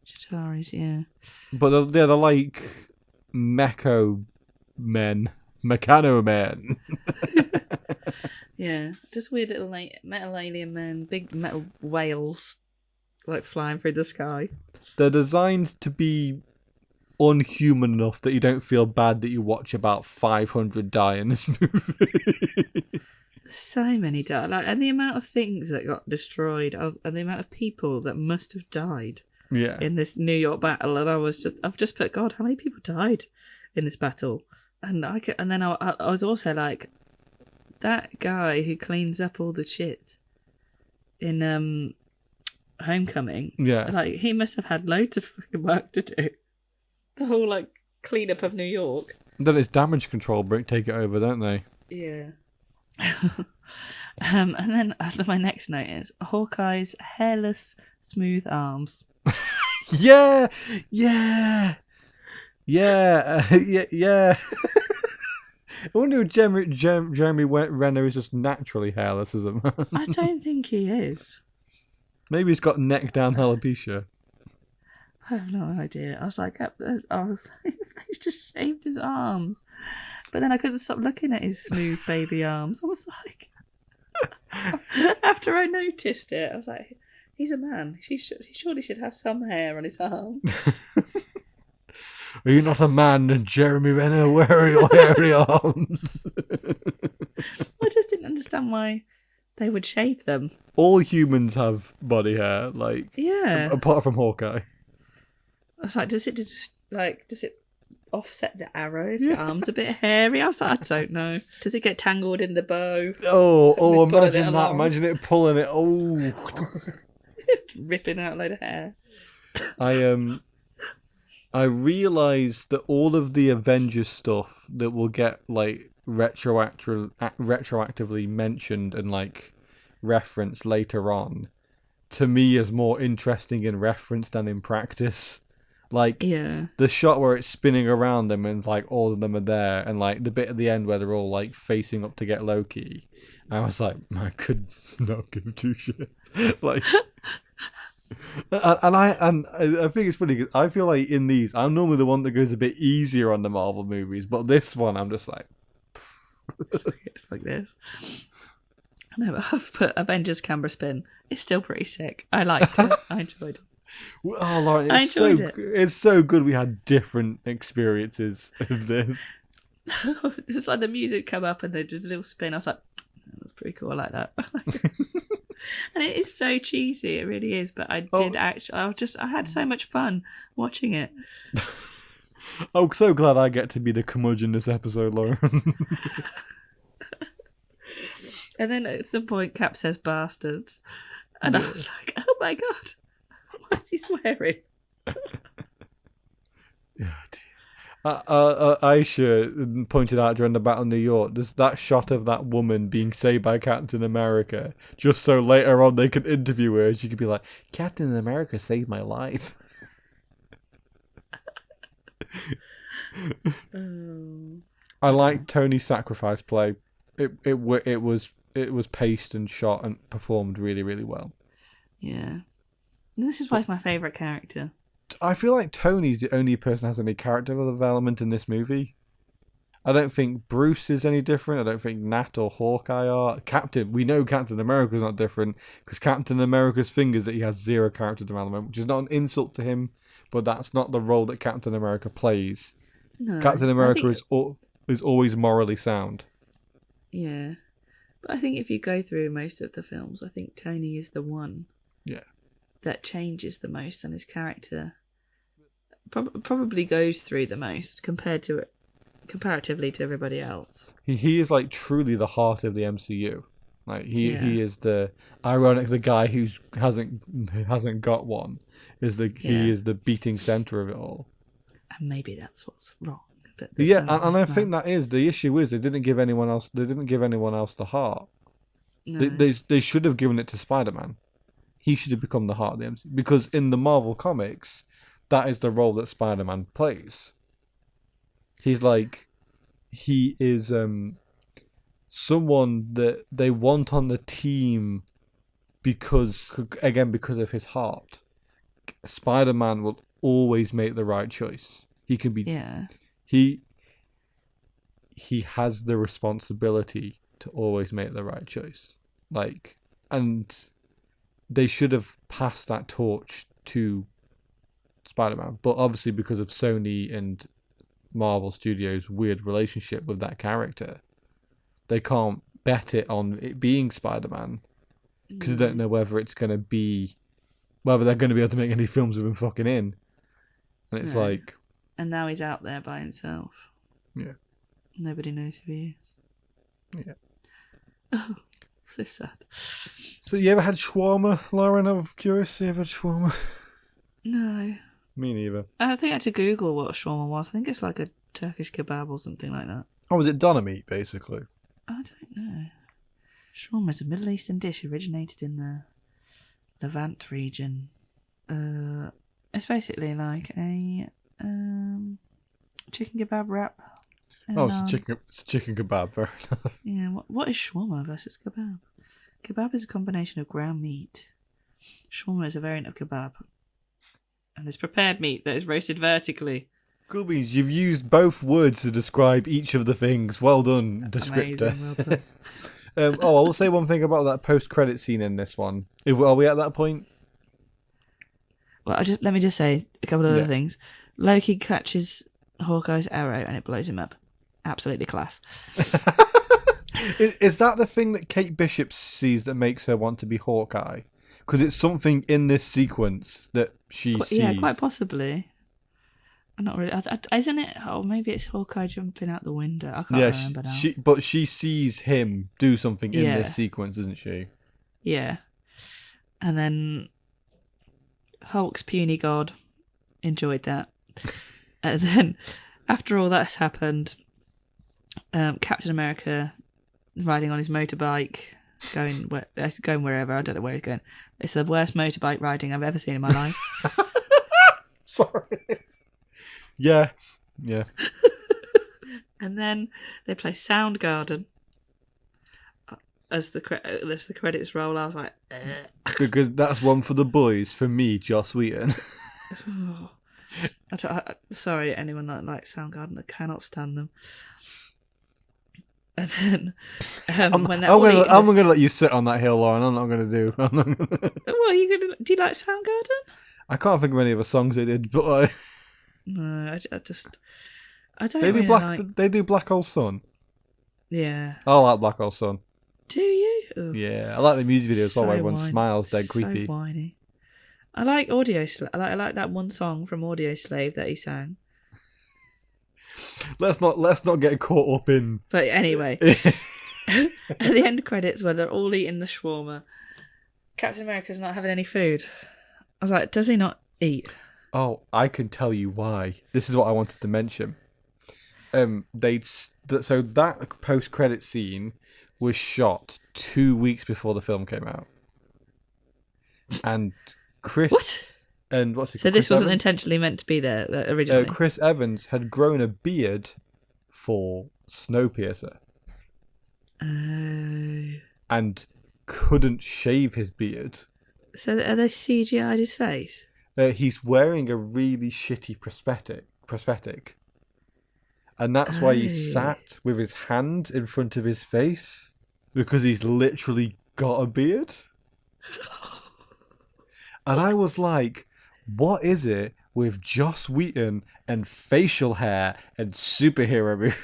Chitauris, yeah. But they're like Mechano men. Yeah, just weird little metal alien men, big metal whales, like flying through the sky. They're designed to be unhuman enough that you don't feel bad that you watch about 500 die in this movie. So many died, and the amount of things that got destroyed, and the amount of people that must have died. Yeah. In this New York battle, and I've just put, God, how many people died in this battle? And then I was also like, that guy who cleans up all the shit in Homecoming, Yeah. like he must have had loads of fucking work to do. The whole like cleanup of New York. Then it's damage control take it over, don't they? Yeah. And then my next note is Hawkeye's hairless, smooth arms. Yeah. wonder if Jeremy Renner is just naturally hairless as a man. I don't think he is. Maybe he's got neck down alopecia. I have no idea. I was like, he's just shaved his arms. But then I couldn't stop looking at his smooth baby arms. I was like, after I noticed it, I was like, he's a man. He surely should have some hair on his arms. Are you not a man, Jeremy Renner? Where are your hairy arms? I just didn't understand why they would shave them. All humans have body hair, Yeah. apart from Hawkeye. I was like, does it offset the arrow if your arm's a bit hairy? I was like, I don't know. Does it get tangled in the bow? Oh, imagine that. Imagine it pulling it. Oh. Ripping out a load of hair. I realised that all of the Avengers stuff that will get retroactively mentioned and referenced later on, to me is more interesting in reference than in practice. The shot where it's spinning around them and all of them are there, and the bit at the end where they're all facing up to get Loki. I was like, I could not give two shits. And I think it's funny because I feel like in these, I'm normally the one that goes a bit easier on the Marvel movies, but this one I'm just like, like this. No, but I've put Avengers camera spin. It's still pretty sick. I liked it. I enjoyed it. Oh, Lauren, it's so good. We had different experiences of this. It's like the music come up and they did a little spin. I was like, that's pretty cool. I like that. And it is so cheesy. It really is. But I had so much fun watching it. I'm so glad I get to be the curmudgeon this episode, Lauren. And then at some point, Cap says bastards. And I was like, oh my God. Why is he swearing? Aisha pointed out during the Battle of New York, there's that shot of that woman being saved by Captain America, just so later on they could interview her and she could be like, Captain America saved my life. I like Tony's sacrifice play. It was paced and shot and performed really, really well. Yeah. This is why he's my favourite character. I feel like Tony's the only person that has any character development in this movie. I don't think Bruce is any different. I don't think Nat or Hawkeye are. We know Captain America's not different because Captain America's fingers that he has zero character development, which is not an insult to him, but that's not the role that Captain America plays. No, Captain America is always morally sound. Yeah. But I think if you go through most of the films, I think Tony is the one. Yeah. That changes the most, and his character probably goes through the most comparatively to everybody else. He is truly the heart of the MCU. He is the guy who hasn't got one. He is the beating center of it all. And maybe that's what's wrong. But and I think that is the issue. Is they didn't give anyone else the heart. No. They should have given it to Spider-Man. He should have become the heart of the MCU because in the Marvel comics, that is the role that Spider-Man plays. He is someone that they want on the team because of his heart. Spider-Man will always make the right choice. He can be. Yeah. He has the responsibility to always make the right choice. And they should have passed that torch to Spider-Man. But obviously because of Sony and Marvel Studios' weird relationship with that character, they can't bet it on it being Spider-Man. Because they don't know whether they're going to be able to make any films with him fucking in. And it's And now he's out there by himself. Yeah. Nobody knows who he is. Yeah. Oh, so sad. So you ever had shawarma, Lauren? I'm curious. You ever had shawarma? No. Me neither. I think I had to Google what shawarma was. I think it's like a Turkish kebab or something like that. Oh, was it doner meat, basically? I don't know. Shawarma is a Middle Eastern dish originated in the Levant region. It's basically like a chicken kebab wrap. Oh, it's chicken kebab. Fair enough. Yeah, what is shawarma versus kebab? Kebab is a combination of ground meat. Shawarma is a variant of kebab. And it's prepared meat that is roasted vertically. Cool beans, you've used both words to describe each of the things. Well done, descriptor. Amazing, well done. I'll say one thing about that post-credit scene in this one. Are we at that point? Well, let me just say a couple of other things. Loki catches Hawkeye's arrow and it blows him up. Absolutely class. Is that the thing that Kate Bishop sees that makes her want to be Hawkeye? Because it's something in this sequence that she sees. Yeah, quite possibly. Not really. Isn't it? Oh, maybe it's Hawkeye jumping out the window. I can't remember now. But she sees him do something in this sequence, isn't she? Yeah. And then Hulk's puny god enjoyed that. And then after all that's happened, Captain America riding on his motorbike, going wherever. I don't know where he's going. It's the worst motorbike riding I've ever seen in my life. Sorry. Yeah. And then they play Soundgarden. As the credits roll, I was like, Because that's one for the boys. For me, Joss Whedon. Sorry, anyone that likes Soundgarden, I cannot stand them. And then I'm going to let you sit on that hill, Lauren. I'm not going to do. Well, do you like Soundgarden? I can't think of any of the songs they did, but no, I don't. They do really They do Black Hole Sun. Yeah. I like Black Hole Sun. Do you? Ugh. Yeah, I like the music video as well. Where everyone smiles, dead creepy. So whiny. I like Audio Slave. I like that one song from Audio Slave that he sang. Let's not get caught up in. But anyway, at the end credits where they're all eating the shawarma, Captain America's not having any food. I was like, does he not eat? Oh, I can tell you why. This is what I wanted to mention. So that post-credit scene was shot 2 weeks before the film came out, and Chris. What? And what's it? So this wasn't intentionally meant to be there originally. Chris Evans had grown a beard for Snowpiercer. Oh. And couldn't shave his beard. So are they CGI'd his face? He's wearing a really shitty prosthetic. And that's why he sat with his hand in front of his face, because he's literally got a beard. And I was like, what is it with Joss Whedon and facial hair and superhero movies?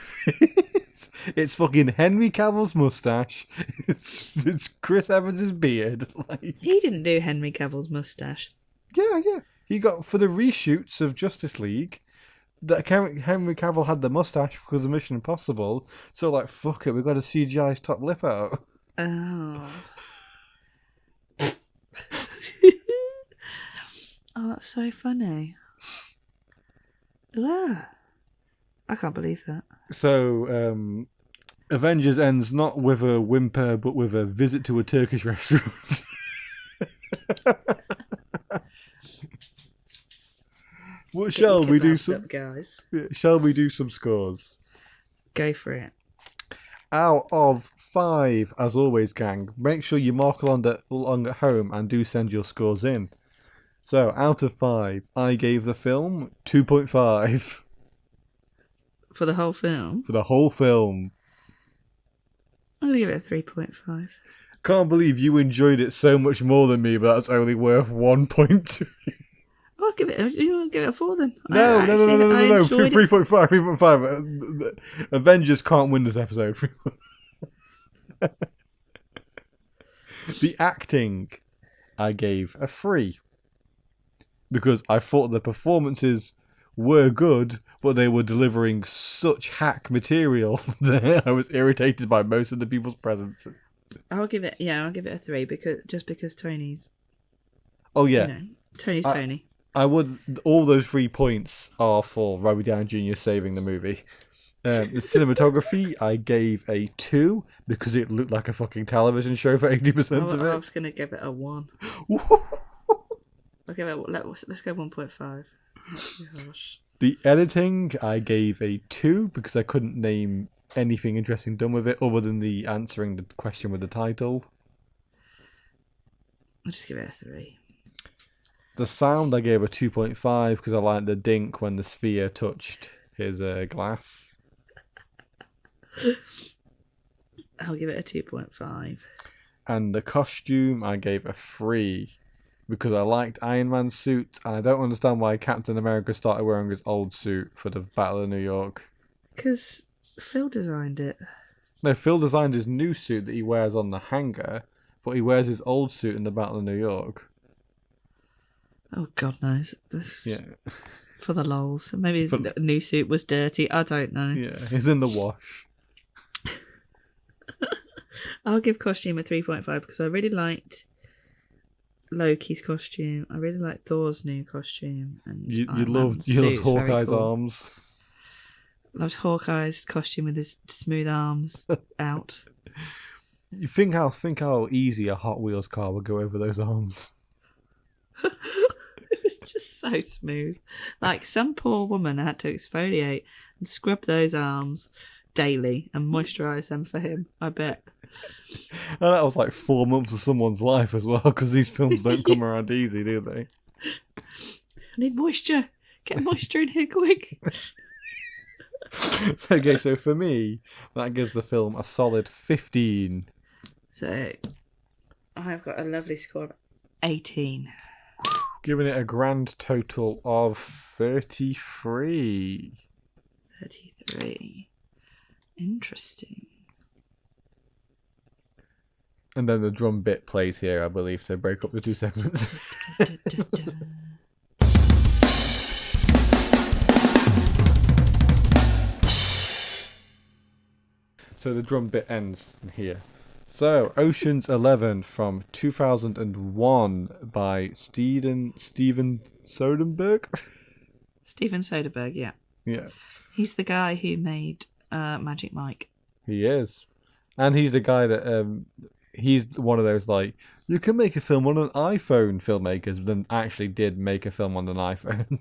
It's fucking Henry Cavill's mustache. It's Chris Evans' beard. He didn't do Henry Cavill's mustache. Yeah. He got, for the reshoots of Justice League, that Henry Cavill had the mustache because of Mission Impossible. So fuck it, we've got to CGI his top lip out. Oh. Oh, that's so funny. Ugh. I can't believe that. So, Avengers ends not with a whimper, but with a visit to a Turkish restaurant. What shall we do? Guys. Shall we do some scores? Go for it. Out of 5, as always, gang. Make sure you mark along at home and do send your scores in. So, out of 5, I gave the film 2.5. For the whole film? For the whole film. I'm going to give it a 3.5. Can't believe you enjoyed it so much more than me, but that's only worth 1.2. I'll give it. You want to give it a 4 then? No. 3.5. Avengers can't win this episode. The acting, I gave a 3. Because I thought the performances were good, but they were delivering such hack material that I was irritated by most of the people's presence. I'll give it a 3 because Tony's. Oh yeah, Tony's Tony. I would. All those 3 points are for Robert Downey Jr. saving the movie. The cinematography, I gave a 2 because it looked like a fucking television show for 80% of it. I was gonna give it a 1. I'll give it. Let's go 1.5. Gosh. The editing, I gave a 2 because I couldn't name anything interesting done with it other than the answering the question with the title. I'll just give it a 3. The sound, I gave a 2.5 because I liked the dink when the sphere touched his glass. I'll give it a 2.5. And the costume, I gave a 3 because I liked Iron Man's suit, and I don't understand why Captain America started wearing his old suit for the Battle of New York. Because Phil designed it. No, Phil designed his new suit that he wears on the hangar, but he wears his old suit in the Battle of New York. Oh, God knows. Yeah. For the lols. Maybe his new suit was dirty. I don't know. Yeah, he's in the wash. I'll give costume a 3.5 because I really liked Loki's costume. I really liked Thor's new costume. And you loved Hawkeye's arms. Loved Hawkeye's costume with his smooth arms out. You think how easy a Hot Wheels car would go over those arms. It was just so smooth. Like some poor woman had to exfoliate and scrub those arms daily and moisturise them for him, I bet. And that was like 4 months of someone's life as well, because these films don't come around easy, do they? I need moisture. Get moisture in here quick. Okay, so for me, that gives the film a solid 15. So I've got a lovely score of 18. Giving it a grand total of 33. 33. Interesting. And then the drum bit plays here, I believe, to break up the 2 segments. So the drum bit ends here. So, Ocean's 11 from 2001 by Steven Soderbergh? Steven Soderbergh, yeah. Yeah. He's the guy who made Magic Mike. He is. And he's the guy that... he's one of those, like, you can make a film on an iPhone filmmakers, but then actually did make a film on an iPhone.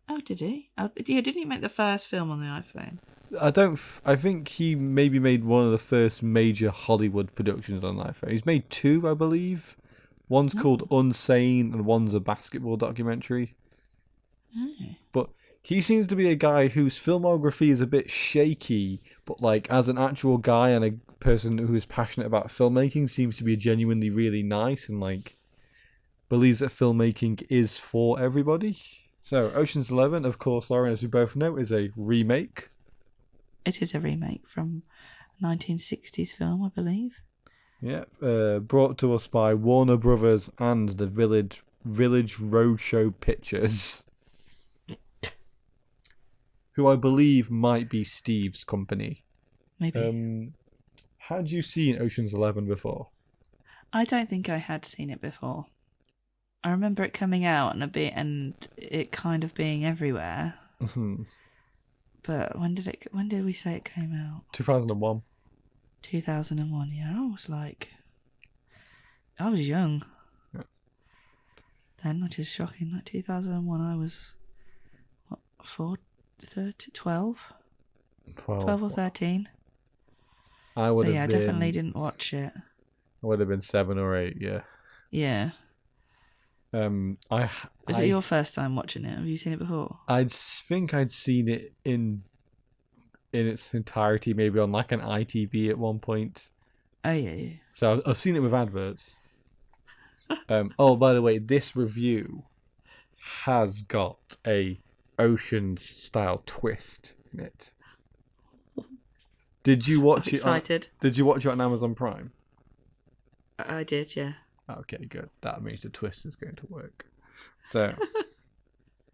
Oh, did he? Yeah, didn't he make the first film on the iPhone? I think he maybe made one of the first major Hollywood productions on an iPhone. He's made 2, I believe. One's called Unsane and one's a basketball documentary. Oh. But he seems to be a guy whose filmography is a bit shaky, but like as an actual guy and a person who is passionate about filmmaking seems to be genuinely really nice and like believes that filmmaking is for everybody. So Ocean's 11, of course, Lauren, as we both know, is a remake. It is a remake from a 1960s film, I believe. Yeah, brought to us by Warner Brothers and the Village Roadshow Pictures, who I believe might be Steve's company. Maybe. Had you seen Ocean's 11 before? I don't think I had seen it before. I remember it coming out and it kind of being everywhere. Mm-hmm. But when did we say it came out? 2001. 2001, yeah. I was young. Yeah. Then, which is shocking. Like 2001, I was, 12 or 13. I would have I been... definitely didn't watch it. I would have been 7 or 8, yeah. Yeah. Is it your first time watching it? Have you seen it before? I think I'd seen it in its entirety, maybe on like an ITV at one point. Oh yeah. So I've seen it with adverts. Oh, by the way, this review has got a Ocean's style twist in it. Did you watch it? Excited. Did you watch it on Amazon Prime? I did, yeah. Okay, good. That means the twist is going to work. So,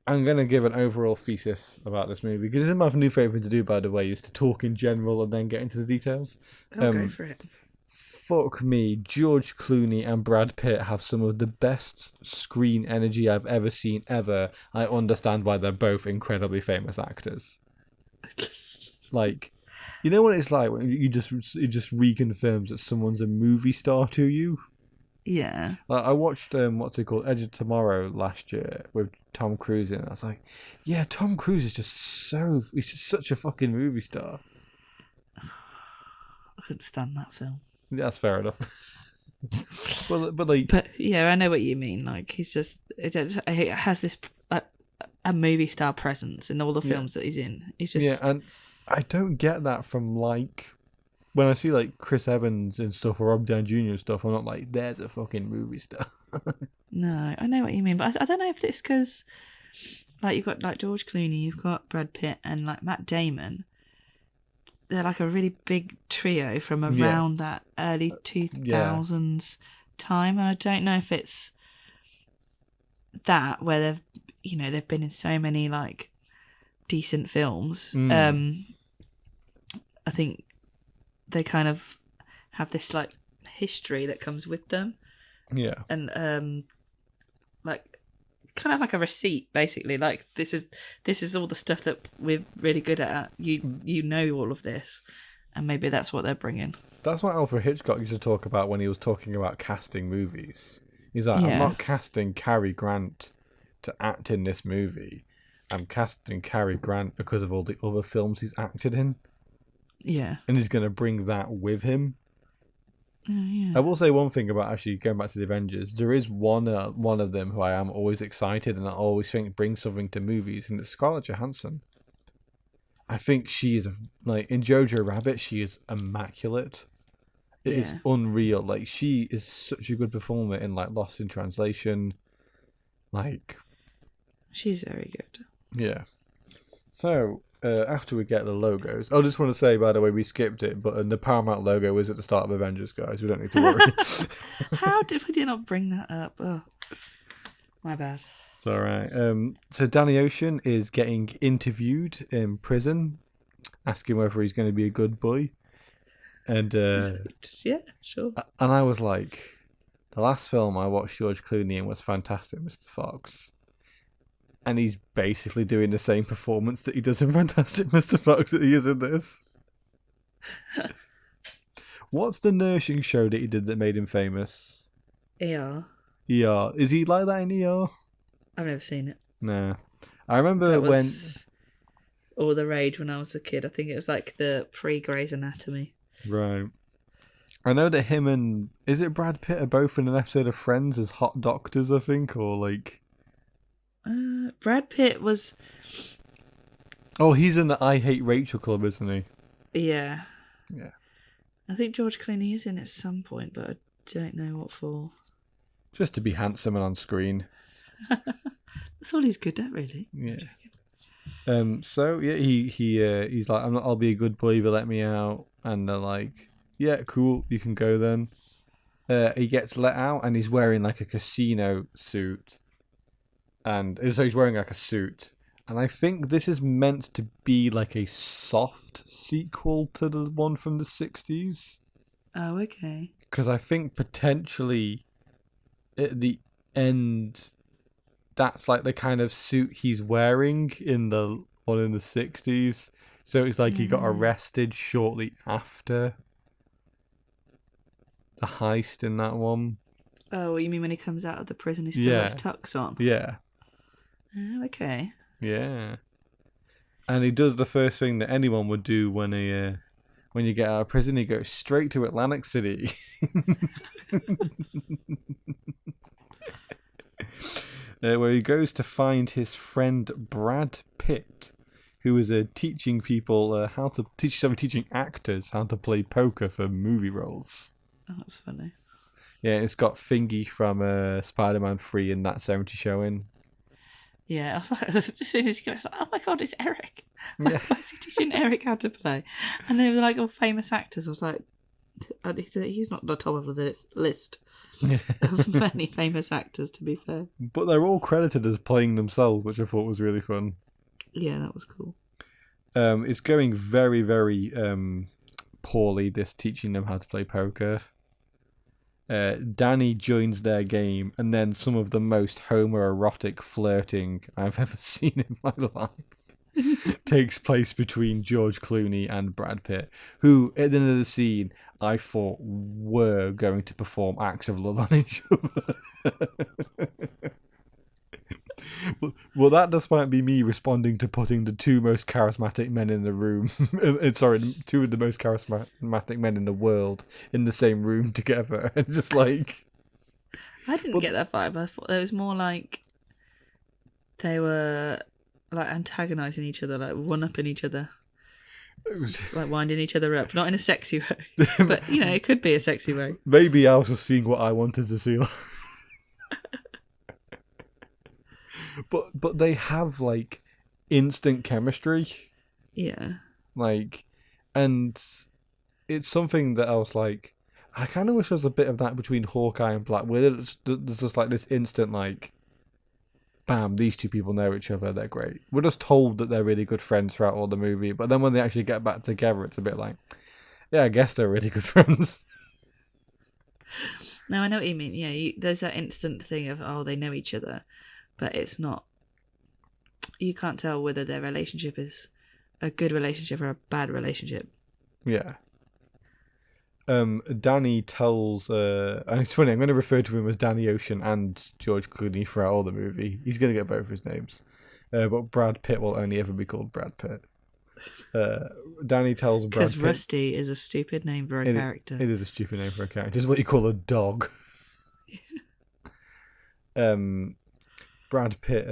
I'm going to give an overall thesis about this movie, because this is my new favourite thing to do, by the way, is to talk in general and then get into the details. I'll go for it. Fuck me, George Clooney and Brad Pitt have some of the best screen energy I've ever seen, ever. I understand why they're both incredibly famous actors. Like, you know what it's like when it just reconfirms that someone's a movie star to you? Yeah. Like, I watched what's it called, Edge of Tomorrow last year with Tom Cruise in it. I was like, yeah, Tom Cruise is he's just such a fucking movie star. I couldn't stand that film. That's fair enough. but yeah, I know what you mean. Like he has this a movie star presence in all the films that he's in. He's just and I don't get that from like when I see like Chris Evans and stuff or Rob Downey Jr. and stuff. I'm not like, there's a fucking movie star. No, I know what you mean, but I don't know if it's because like you've got like George Clooney, you've got Brad Pitt, and like Matt Damon. They're like a really big trio from around that early 2000s time, and I don't know if it's that where they've been in so many like decent films. I think they kind of have this like history that comes with them. Yeah. And like kind of like a receipt, basically. Like this is all the stuff that we're really good at. You know all of this, and maybe that's what they're bringing. That's what Alfred Hitchcock used to talk about when he was talking about casting movies. He's like, I'm not casting Cary Grant to act in this movie. I'm casting Cary Grant because of all the other films he's acted in. Yeah. And he's going to bring that with him. Yeah. I will say one thing about actually going back to the Avengers. There is one of them who I am always excited and I always think brings something to movies, and it's Scarlett Johansson. I think she is in Jojo Rabbit. She is immaculate. It is unreal. Like, she is such a good performer in like Lost in Translation. Like, she's very good. Yeah. So after we get the logos, I just want to say, by the way, we skipped it, but the Paramount logo is at the start of Avengers, guys. We don't need to worry. How did we not bring that up? Oh, my bad. It's all right. So Danny Ocean is getting interviewed in prison, asking whether he's going to be a good boy, and yeah, sure. And I was like, the last film I watched George Clooney in was Fantastic Mr. Fox. And he's basically doing the same performance that he does in Fantastic Mr. Fox that he is in this. What's the nursing show that he did that made him famous? ER. ER. Is he like that in ER? I've never seen it. No. I remember when... all the rage when I was a kid. I think it was like the pre-Grey's Anatomy. Right. I know that him and... Is it Brad Pitt are both in an episode of Friends as hot doctors, I think? Or like... Brad Pitt was... Oh, he's in the I Hate Rachel Club, isn't he? Yeah. Yeah. I think George Clooney is in at some point, but I don't know what for. Just to be handsome and on screen. That's all he's good at, really. Yeah. So yeah, he's like, I'll be a good boy if you let me out, and they're like, yeah, cool, you can go then. He gets let out, and he's wearing like a casino suit. And so he's wearing like a suit. And I think this is meant to be like a soft sequel to the one from the 60s. Oh, okay. Because I think potentially at the end, that's like the kind of suit he's wearing in the one in the 60s. So it's like he got arrested shortly after the heist in that one. Oh, you mean when he comes out of the prison, he still has tux on? Yeah. Oh, okay. Yeah. And he does the first thing that anyone would do when you get out of prison. He goes straight to Atlantic City. Where he goes to find his friend Brad Pitt, who is teaching people teaching actors how to play poker for movie roles. Oh, that's funny. Yeah, it's got Thingy from Spider-Man 3 and That 70 Show in. Yeah, I was like, as soon as he goes, oh my god, it's Eric. Why is he teaching Eric how to play? And they were like all famous actors. I was like, he's not the top of the list of many famous actors, to be fair. But they're all credited as playing themselves, which I thought was really fun. Yeah, that was cool. It's going very, very poorly, this teaching them how to play poker. Danny joins their game, and then some of the most homoerotic flirting I've ever seen in my life takes place between George Clooney and Brad Pitt, who, at the end of the scene, I thought were going to perform acts of love on each other. Well, that just might be me responding to putting the two most charismatic men in the room. Sorry, two of the most charismatic men in the world in the same room together, and just like. I didn't get that vibe. I thought it was more like they were like antagonising each other, like one-upping each other. It was like winding each other up, not in a sexy way, but it could be a sexy way. Maybe I was just seeing what I wanted to see. But they have like instant chemistry. Yeah. Like, and it's something that I was like, I kind of wish there was a bit of that between Hawkeye and Black Widow. There's just like this instant like, bam, these two people know each other, they're great. We're just told that they're really good friends throughout all the movie, but then when they actually get back together, it's a bit like, yeah, I guess they're really good friends. No, I know what you mean. Yeah, there's that instant thing of, oh, they know each other, but it's not. You can't tell whether their relationship is a good relationship or a bad relationship. Yeah. Danny tells, and it's funny, I'm going to refer to him as Danny Ocean and George Clooney throughout all the movie. He's going to get both his names. But Brad Pitt will only ever be called Brad Pitt. Danny tells Brad Pitt... Because Rusty is a stupid name for a character. It is a stupid name for a character. It's what you call a dog. Brad Pitt...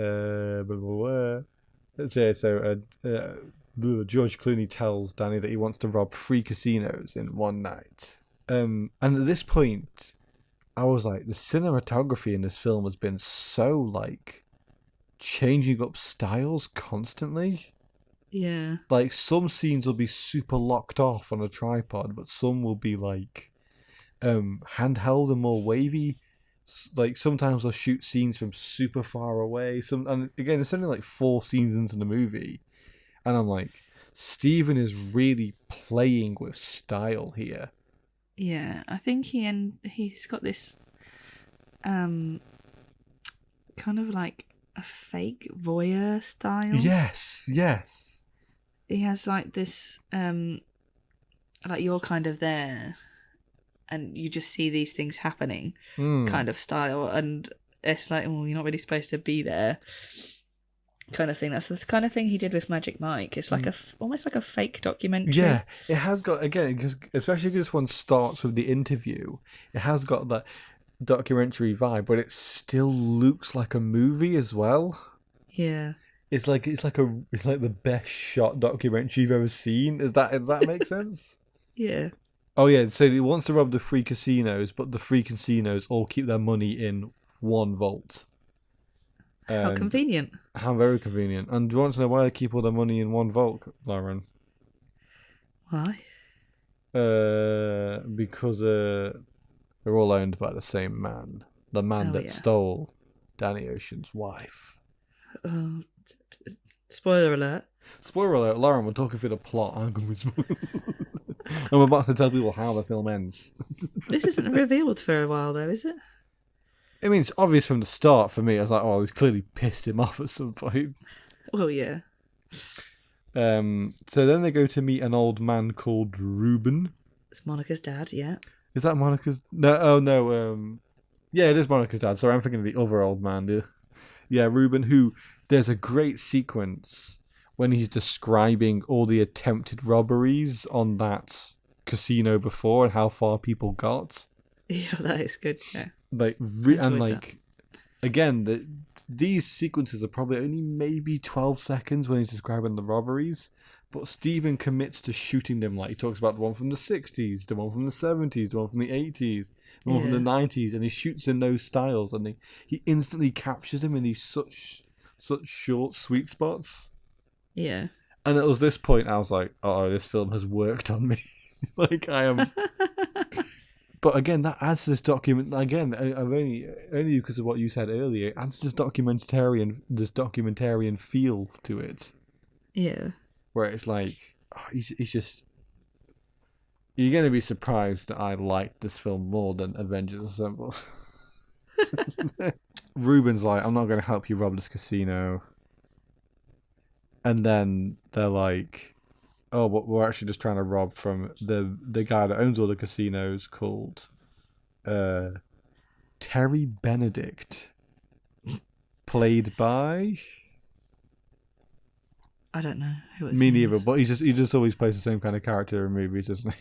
George Clooney tells Danny that he wants to rob 3 casinos in one night. And at this point, I was like, the cinematography in this film has been so, like, changing up styles constantly. Yeah. Like, some scenes will be super locked off on a tripod, but some will be, like, handheld and more wavy. Like, sometimes they'll shoot scenes from super far away. And again, it's only, like, 4 scenes into the movie. And I'm like, Steven is really playing with style here. Yeah, I think he's got this kind of like a fake voyeur style. Yes. He has like this like you're kind of there and you just see these things happening kind of style, and it's like, oh, you're not really supposed to be there. Kind of thing. That's the kind of thing he did with Magic Mike. It's like almost like a fake documentary. Yeah, it has got, again, because especially because this one starts with the interview, it has got that documentary vibe, but it still looks like a movie as well. Yeah, it's like the best shot documentary you've ever seen. Does that make sense? Yeah. Oh yeah, so he wants to rob the 3 casinos, but the 3 casinos all keep their money in one vault. How convenient. How very convenient. And do you want to know why they keep all their money in one vault, Lauren? Why? Because they're all owned by the same man. The man that stole Danny Ocean's wife. Spoiler alert. Spoiler alert, Lauren, we're talking through the plot. I'm going to spoil. I'm about to tell people how the film ends. This isn't revealed for a while, though, is it? I mean, it's obvious from the start for me. I was like, oh, he's clearly pissed him off at some point. Well, yeah. So then they go to meet an old man called Ruben. It's Monica's dad, yeah. Is that Monica's? No, oh no. Yeah, it is Monica's dad. Sorry, I'm thinking of the other old man. Yeah, Ruben, who, there's a great sequence when he's describing all the attempted robberies on that casino before and how far people got. Yeah, that is good, yeah. Like, again, these sequences are probably only maybe 12 seconds when he's describing the robberies, but Steven commits to shooting them. Like, he talks about the one from the 60s, the one from the 70s, the one from the 80s, the one from the 90s, and he shoots in those styles, and he instantly captures them in these such short, sweet spots. Yeah. And it was this point I was like, oh, this film has worked on me. Like, I am... But again, that adds to this document. Again, I've only because of what you said earlier, it adds this documentarian feel to it. Yeah. Where it's like, he's just. You're going to be surprised that I liked this film more than Avengers Ensemble. Ruben's like, I'm not going to help you rob this casino. And then they're like, Oh, but we're actually just trying to rob from the guy that owns all the casinos called Terry Benedict, played by. I don't know who it's. Me neither, but he just always plays the same kind of character in movies, doesn't he?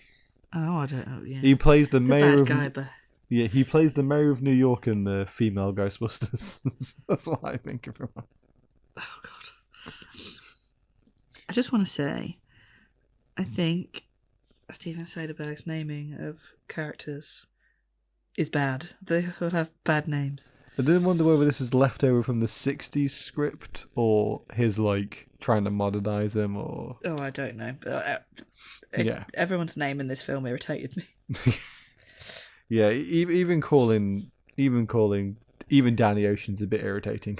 Oh, I don't know. Yeah, He plays the mayor bad of. guy, but Yeah, he plays the mayor of New York in the female Ghostbusters. That's what I think of him. oh god. I just want to say, I think Steven Soderbergh's naming of characters is bad. They will have bad names. I did wonder whether this is left over from the '60s script or his trying to modernize him, or. Oh, I don't know. But Yeah. Everyone's name in this film irritated me. Yeah, even calling Danny Ocean's a bit irritating.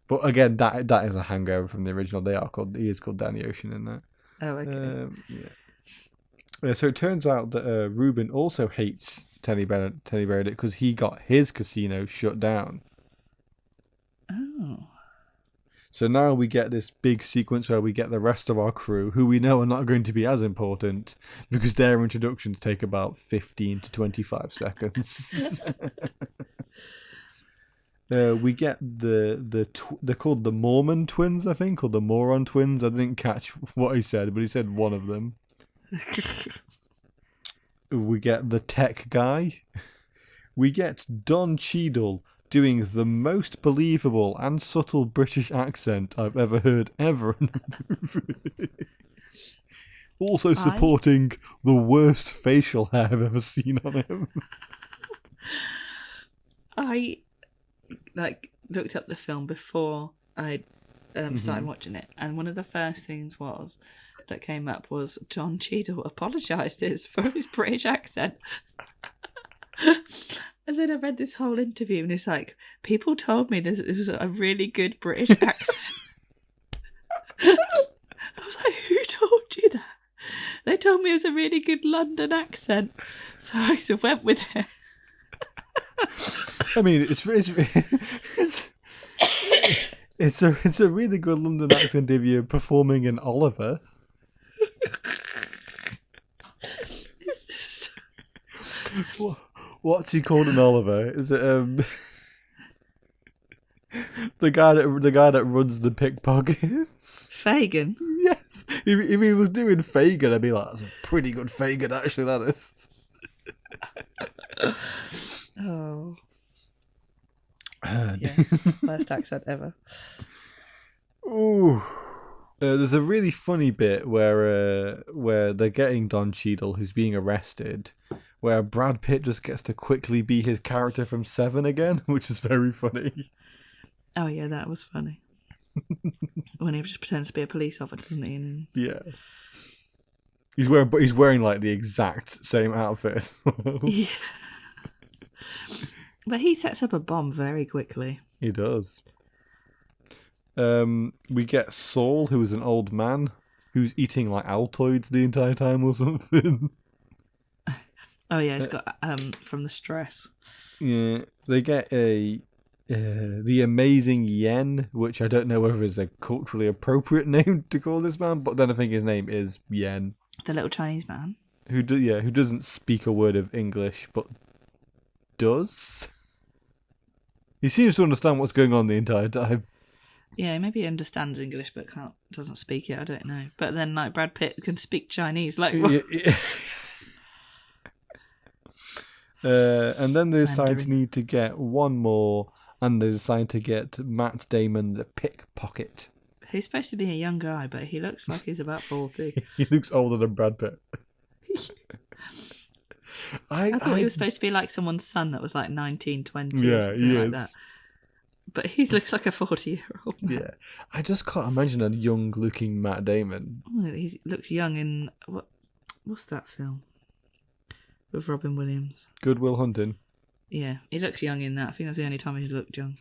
But again, that is a hangover from the original. He is called Danny Ocean in that. Oh, okay. Yeah. So it turns out that Ruben also hates Teddy Benedict because he got his casino shut down. Oh. So now we get this big sequence where we get the rest of our crew, who we know are not going to be as important, because their introductions take about 15 to 25 seconds. We get they're called the Mormon twins, I think, or the Moron twins. I didn't catch what he said, but he said one of them. We get the tech guy. We get Don Cheadle doing the most believable and subtle British accent I've ever heard ever in a movie. Also supporting the worst facial hair I've ever seen on him. I looked up the film before I started watching it, and one of the first things that came up was John Cheadle apologised for his British accent. And then I read this whole interview, and it's like, people told me this was a really good British accent. I was like, who told you that? They told me it was a really good London accent, so I just went with it. I mean, it's a really good London accent if you're performing in Oliver. It's just... What's he called in Oliver? Is it the guy that runs the pickpockets? Fagin. Yes. If he was doing Fagin, I'd be like, that's a pretty good Fagin, actually. That is. Oh. Yeah. Worst accent ever. Ooh. There's a really funny bit where they're getting Don Cheadle, who's being arrested, where Brad Pitt just gets to quickly be his character from Seven again, which is very funny. Oh yeah, that was funny. When he just pretends to be a police officer, doesn't he? And... Yeah. He's wearing like the exact same outfit as well. Yeah. But he sets up a bomb very quickly. He does. We get Saul, who is an old man who's eating like Altoids the entire time or something. Oh yeah, it's got from the stress. Yeah, they get the amazing Yen, which I don't know whether is a culturally appropriate name to call this man, but then I think his name is Yen. The little Chinese man. Who doesn't speak a word of English, but does. He seems to understand what's going on the entire time. Yeah, maybe he understands English but doesn't speak it. I don't know. But then, like, Brad Pitt can speak Chinese. Like, yeah. And then they decide to need to get one more, and they decide to get Matt Damon, the pickpocket. He's supposed to be a young guy, but he looks like he's about 40. He looks older than Brad Pitt. I thought he was supposed to be like someone's son that was like 19, 20. Yeah, he like is. That. But he looks like a 40-year-old man. Yeah. I just can't imagine a young-looking Matt Damon. Oh, he looks young in... What's that film? With Robin Williams. Good Will Hunting. Yeah, he looks young in that. I think that's the only time he looked young.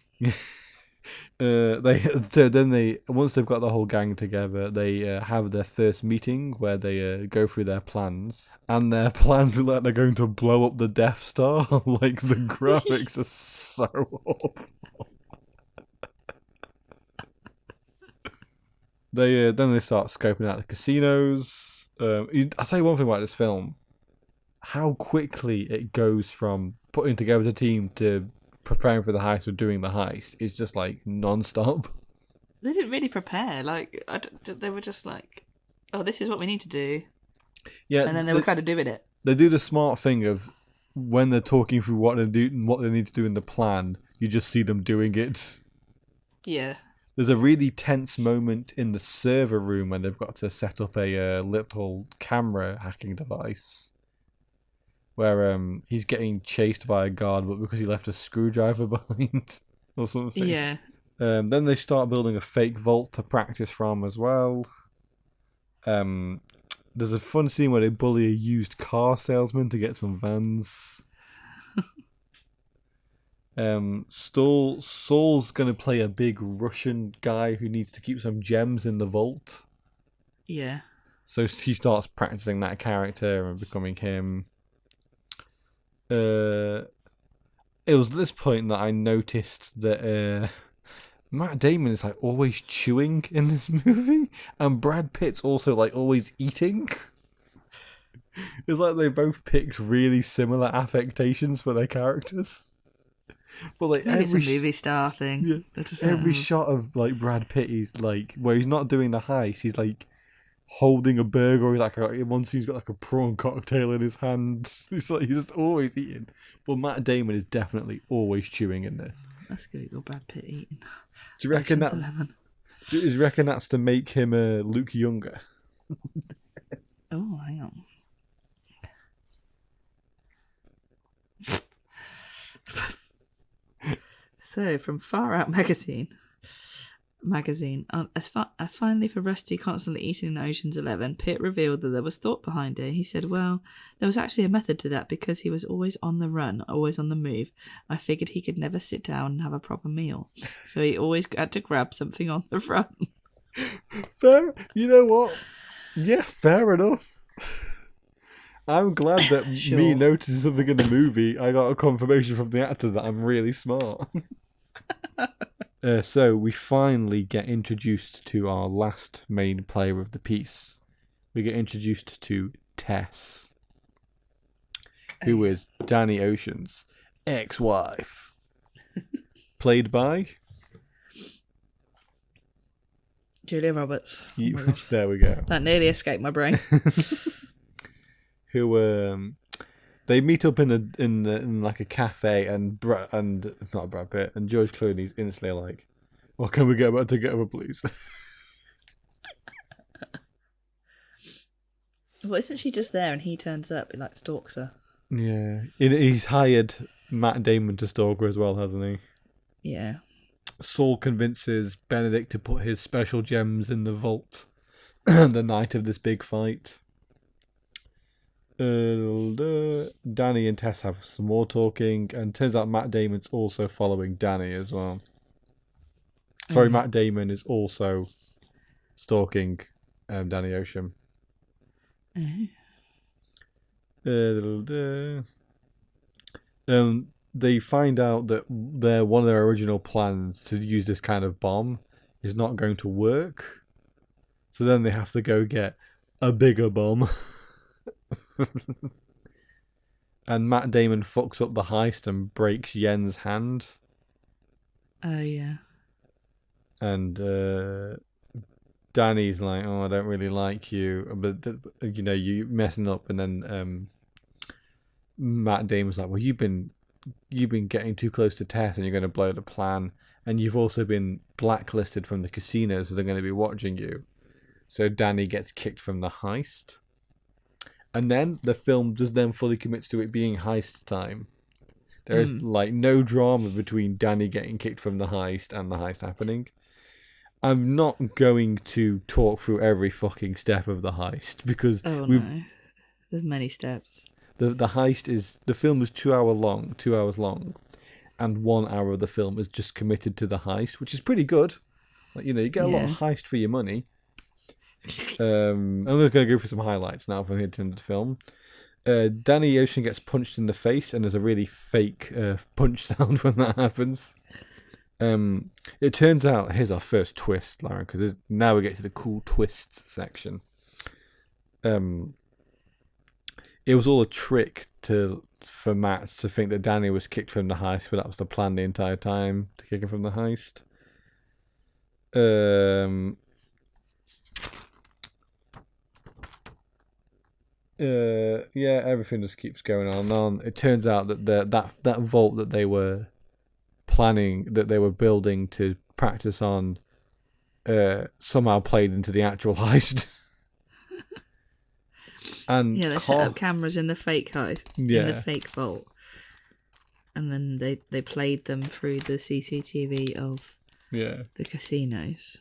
Once they've got the whole gang together, they have their first meeting where they go through their plans, and their plans look like they're going to blow up the Death Star. Like, the graphics are so awful. Then they start scoping out the casinos. I'll tell you one thing about this film: how quickly it goes from putting together the team to preparing for the heist or doing the heist is just like non-stop. They didn't really prepare. Like they were just like, "Oh, this is what we need to do," Yeah, and then they were kind of doing it. They do the smart thing of when they're talking through what they do and what they need to do in the plan, you just see them doing it. Yeah. There's a really tense moment in the server room when they've got to set up a little camera hacking device, where he's getting chased by a guard, but because he left a screwdriver behind or something. Yeah. Then they start building a fake vault to practice from as well. There's a fun scene where they bully a used car salesman to get some vans. Saul's going to play a big Russian guy who needs to keep some gems in the vault. Yeah. So he starts practicing that character and becoming him. It was at this point that I noticed that Matt Damon is like always chewing in this movie, and Brad Pitt's also like always eating. It's like they both picked really similar affectations for their characters. But like maybe it's a movie star thing. Yeah, every shot of like Brad Pitt is like where he's not doing the heist, he's like holding a burger, or like one scene's got like a prawn cocktail in his hand. He's just always eating. But Matt Damon is definitely always chewing in this. That's good. Got Brad Pitt eating. Do you reckon that's to make him Luke younger? Oh, hang on. So, from Far Out magazine, finally for Rusty constantly eating in Ocean's 11, Pitt revealed that there was thought behind it. He said, well, there was actually a method to that because he was always on the run, always on the move. I figured he could never sit down and have a proper meal. So he always had to grab something on the run. Fair. You know what? Yeah, fair enough. I'm glad that me noticing something in the movie, I got a confirmation from the actor that I'm really smart. So we finally get introduced to our last main player of the piece. We get introduced to Tess, who is Danny Ocean's ex-wife, played by Julia Roberts. There we go. That nearly escaped my brain. Who they meet up in like a cafe, and not Brad Pitt and George Clooney's instantly like, "Well, can we get back together, please?" Well, isn't she just there and he turns up and like stalks her? Yeah, he's hired Matt Damon to stalk her as well, hasn't he? Yeah. Saul convinces Benedict to put his special gems in the vault the night of this big fight. Danny and Tess have some more talking, and turns out Matt Damon's also following Danny as well. Sorry, Matt Damon is also stalking Danny Ocean. They find out that one of their original plans to use this kind of bomb is not going to work, so then they have to go get a bigger bomb. And Matt Damon fucks up the heist and breaks Yen's hand. Oh, yeah. And Danny's like, "Oh, I don't really like you, but you messing up." And then Matt Damon's like, "Well, you've been getting too close to Tess, and you're going to blow the plan. And you've also been blacklisted from the casinos, so they're going to be watching you." So Danny gets kicked from the heist. And then the film just then fully commits to it being heist time. There is like no drama between Danny getting kicked from the heist and the heist happening. I'm not going to talk through every fucking step of the heist because no, there's many steps. The heist is, the film is 2 hours long, and 1 hour of the film is just committed to the heist, which is pretty good. Like, you get a lot of heist for your money. I'm going to go for some highlights now from here to the end of the film. Danny Ocean gets punched in the face, and there's a really fake punch sound when that happens. It turns out, here's our first twist, Lauren, because now we get to the cool twists section. It was all a trick for Matt to think that Danny was kicked from the heist, but that was the plan the entire time, to kick him from the heist. Yeah, everything just keeps going on and on. It turns out that that vault that they were planning, that they were building to practice on, somehow played into the actual heist. And yeah, they set up cameras in the fake heist, in the fake vault, and then they played them through the CCTV of the casinos.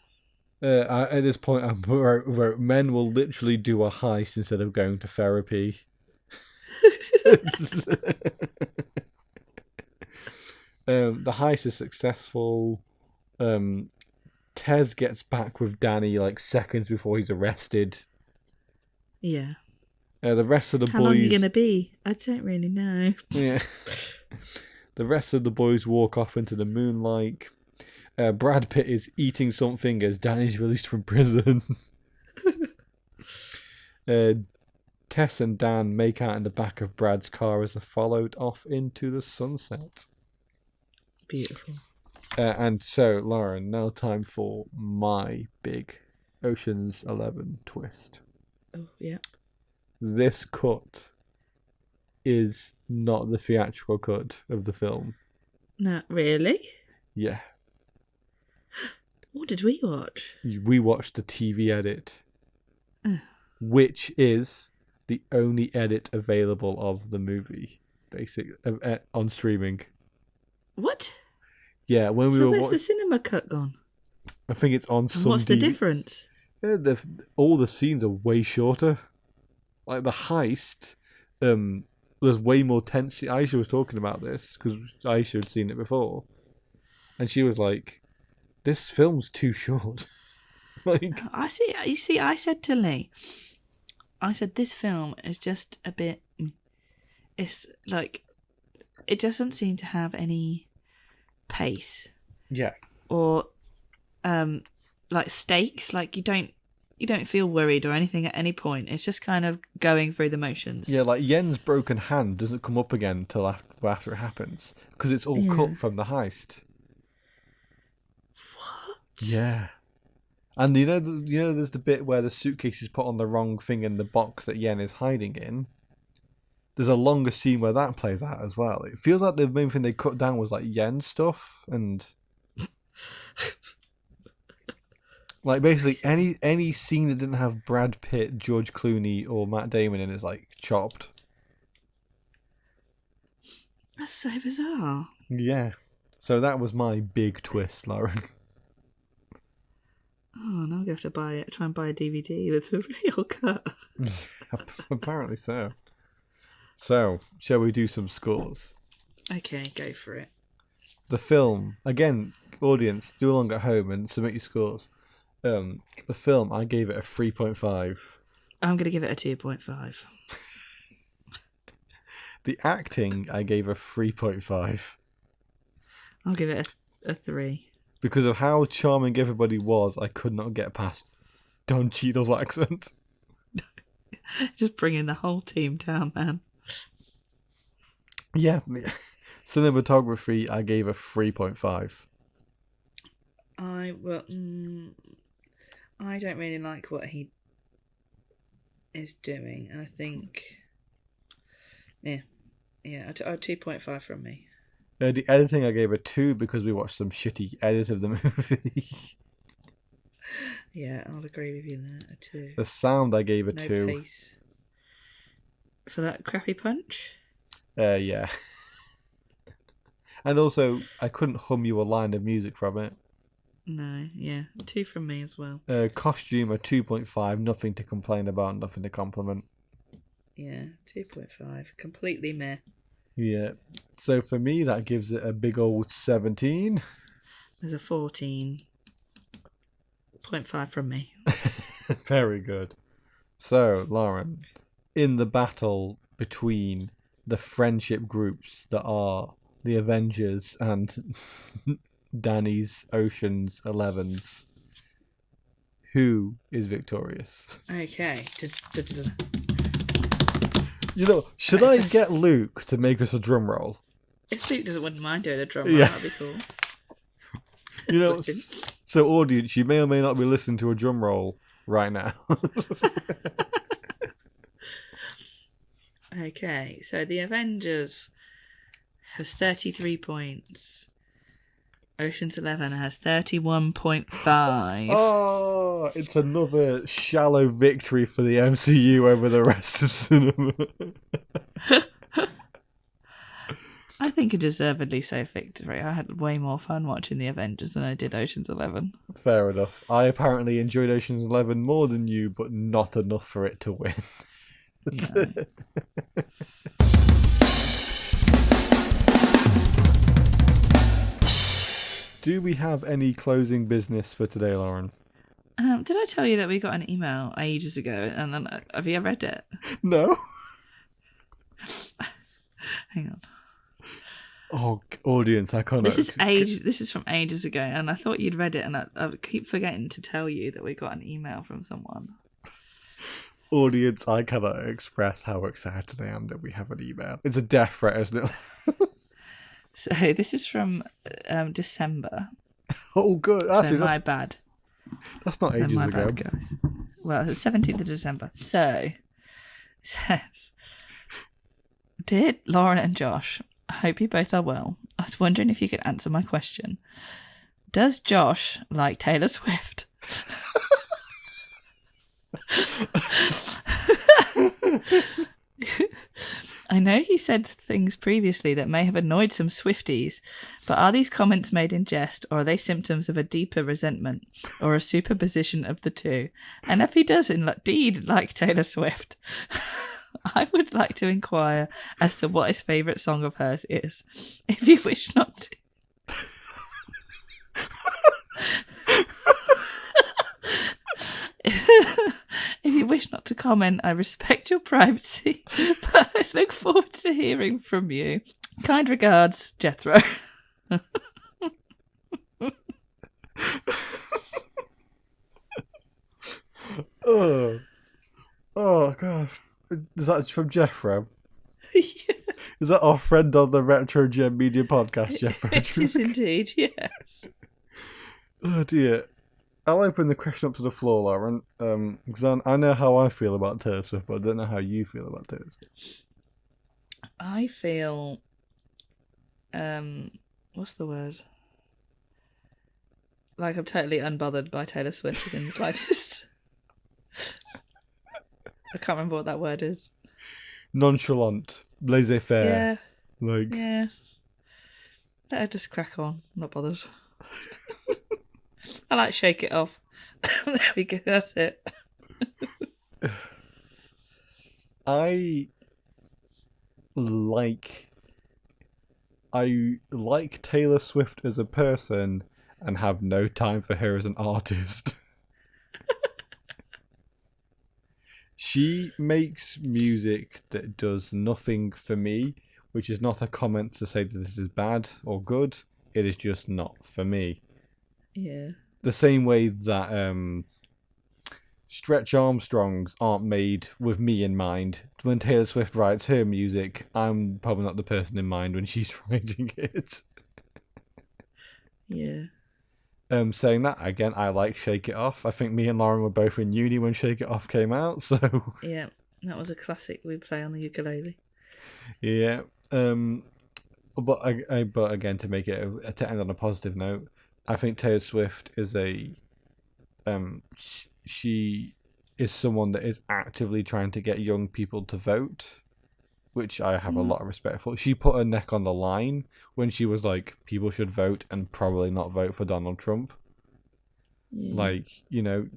At this point, I wrote, men will literally do a heist instead of going to therapy. The heist is successful. Tez gets back with Danny like seconds before he's arrested. Yeah. The rest of the boys... How long are you going to be? I don't really know. Yeah. The rest of the boys walk off into the moonlight. Brad Pitt is eating something as Danny's released from prison. Tess and Dan make out in the back of Brad's car as they're followed off into the sunset. Beautiful. And so, Lauren, now time for my big Ocean's 11 twist. Oh, yeah. This cut is not the theatrical cut of the film. No, really? Yeah. What did we watch? We watched the TV edit, which is the only edit available of the movie, on streaming. What? Yeah, when we so were where's the cinema cut gone? I think it's on some. What's the difference? All the scenes are way shorter. Like the heist, there's way more tense. Aisha was talking about this because Aisha had seen it before, and she was like, "This film's too short." Like, I see. You see, I said to Lee, this film is just a bit. It's like, it doesn't seem to have any pace. Yeah. Or, like stakes. Like you don't feel worried or anything at any point. It's just kind of going through the motions. Yeah, like Yen's broken hand doesn't come up again until after it happens because it's all cut from the heist. What? Yeah. And you know, there's the bit where the suitcase is put on the wrong thing in the box that Yen is hiding in. There's a longer scene where that plays out as well. It feels like the main thing they cut down was like Yen stuff and. Like, basically, any scene that didn't have Brad Pitt, George Clooney, or Matt Damon in is, like, chopped. That's so bizarre. Yeah. So that was my big twist, Lauren. Oh, now I'm going to have to try and buy a DVD with the real cut. Apparently so. So, shall we do some scores? Okay, go for it. The film, again, audience, do along at home and submit your scores. The film, I gave it a 3.5. I'm going to give it a 2.5. The acting, I gave a 3.5. I'll give it a 3. Because of how charming everybody was, I could not get past Don Cheadle's accent. Just bringing the whole team down, man. Yeah. Cinematography, I gave a 3.5. I don't really like what he is doing, and I think, a 2.5 from me. The editing, I gave a 2 because we watched some shitty edit of the movie. Yeah, I'll agree with you there. A 2. The sound, I gave a 2. No pace. For that crappy punch? Yeah. And also, I couldn't hum you a line of music from it. No, yeah. 2 from me as well. Costume, a 2.5. Nothing to complain about, nothing to compliment. Yeah, 2.5. Completely meh. Yeah. So for me, that gives it a big old 17. There's a 14.5 from me. Very good. So, Lauren, in the battle between the friendship groups that are the Avengers and Danny's Ocean's 11's. Who is victorious? Okay. You know, should I get Luke to make us a drum roll? If Luke wouldn't mind doing a drum roll, Yeah. that'd be cool. You know, so audience, you may or may not be listening to a drum roll right now. Okay, so the Avengers has 33 points. Ocean's 11 has 31.5. Oh, it's another shallow victory for the MCU over the rest of cinema. I think a deservedly so victory. I had way more fun watching the Avengers than I did Ocean's 11. Fair enough. I apparently enjoyed Ocean's 11 more than you, but not enough for it to win. No. Do we have any closing business for today, Lauren? Did I tell you that we got an email ages ago? And then have you read it? No. Hang on. Oh, audience, I can't. This is from ages ago, and I thought you'd read it, and I keep forgetting to tell you that we got an email from someone. Audience, I cannot express how excited I am that we have an email. It's a death threat, isn't it? So this is from December. Oh, good. Actually, So my bad. That's not ages My ago. bad, guys. Well, it's the 17th of December. So, it says, Dear Lauren and Josh, I hope you both are well. I was wondering if you could answer my question. Does Josh like Taylor Swift? I know he said things previously that may have annoyed some Swifties, but are these comments made in jest, or are they symptoms of a deeper resentment, or a superposition of the two? And if he does indeed like Taylor Swift, I would like to inquire as to what his favourite song of hers is, if you wish not to. If you wish not to comment, I respect your privacy, but I look forward to hearing from you. Kind regards, Jethro. Oh God! Is that from Jeffro? Yeah. Is that our friend on the Retro Gem Media podcast, Jeffro? It is indeed, yes. Oh dear. I'll open the question up to the floor, Lauren, because I know how I feel about Taylor Swift, but I don't know how you feel about Taylor Swift. I feel, what's the word? Like I'm totally unbothered by Taylor Swift in the slightest. I can't remember what that word is. Nonchalant, laissez-faire. Yeah. Yeah. Let her just crack on. I'm not bothered. I like Shake It Off. There we go, that's it. I like Taylor Swift as a person and have no time for her as an artist. She makes music that does nothing for me, which is not a comment to say that it is bad or good. It is just not for me. Yeah. The same way that Stretch Armstrongs aren't made with me in mind. When Taylor Swift writes her music, I'm probably not the person in mind when she's writing it. Yeah. Saying that, again, I like Shake It Off. I think me and Lauren were both in uni when Shake It Off came out, so... Yeah, that was a classic we play on the ukulele. Yeah. But again, to make it to end on a positive note, I think Taylor Swift is she is someone that is actively trying to get young people to vote, which I have a lot of respect for. She put her neck on the line when she was like, people should vote and probably not vote for Donald Trump. Yeah. Like, you know,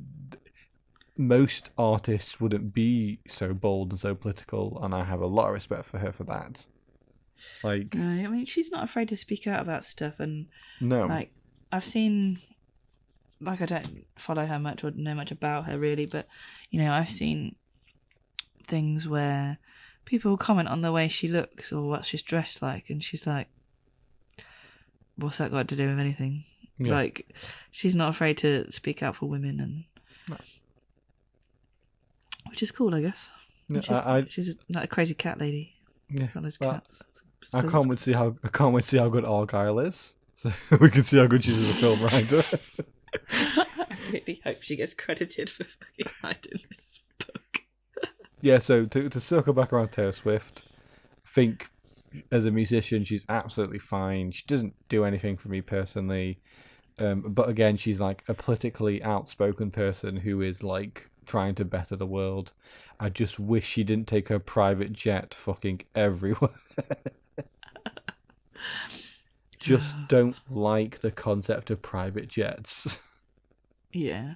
most artists wouldn't be so bold and so political, and I have a lot of respect for her for that. Like, No, I mean, she's not afraid to speak out about stuff, and no. like, I've seen, like, I don't follow her much or know much about her really, but, you know, I've seen things where people comment on the way she looks or what she's dressed like, and she's like, what's that got to do with anything? Yeah. Like, she's not afraid to speak out for women, and which is cool, I guess. Yeah, She's like a crazy cat lady. yeah. Got those Well, cats. I can't wait to see how good Argyle is. So we can see how good she is as a film writer. I really hope she gets credited for fucking writing this book. Yeah, so to circle back around Taylor Swift, I think as a musician she's absolutely fine. She doesn't do anything for me personally. But again, she's like a politically outspoken person who is like trying to better the world. I just wish she didn't take her private jet fucking everywhere. Just don't like the concept of private jets. Yeah.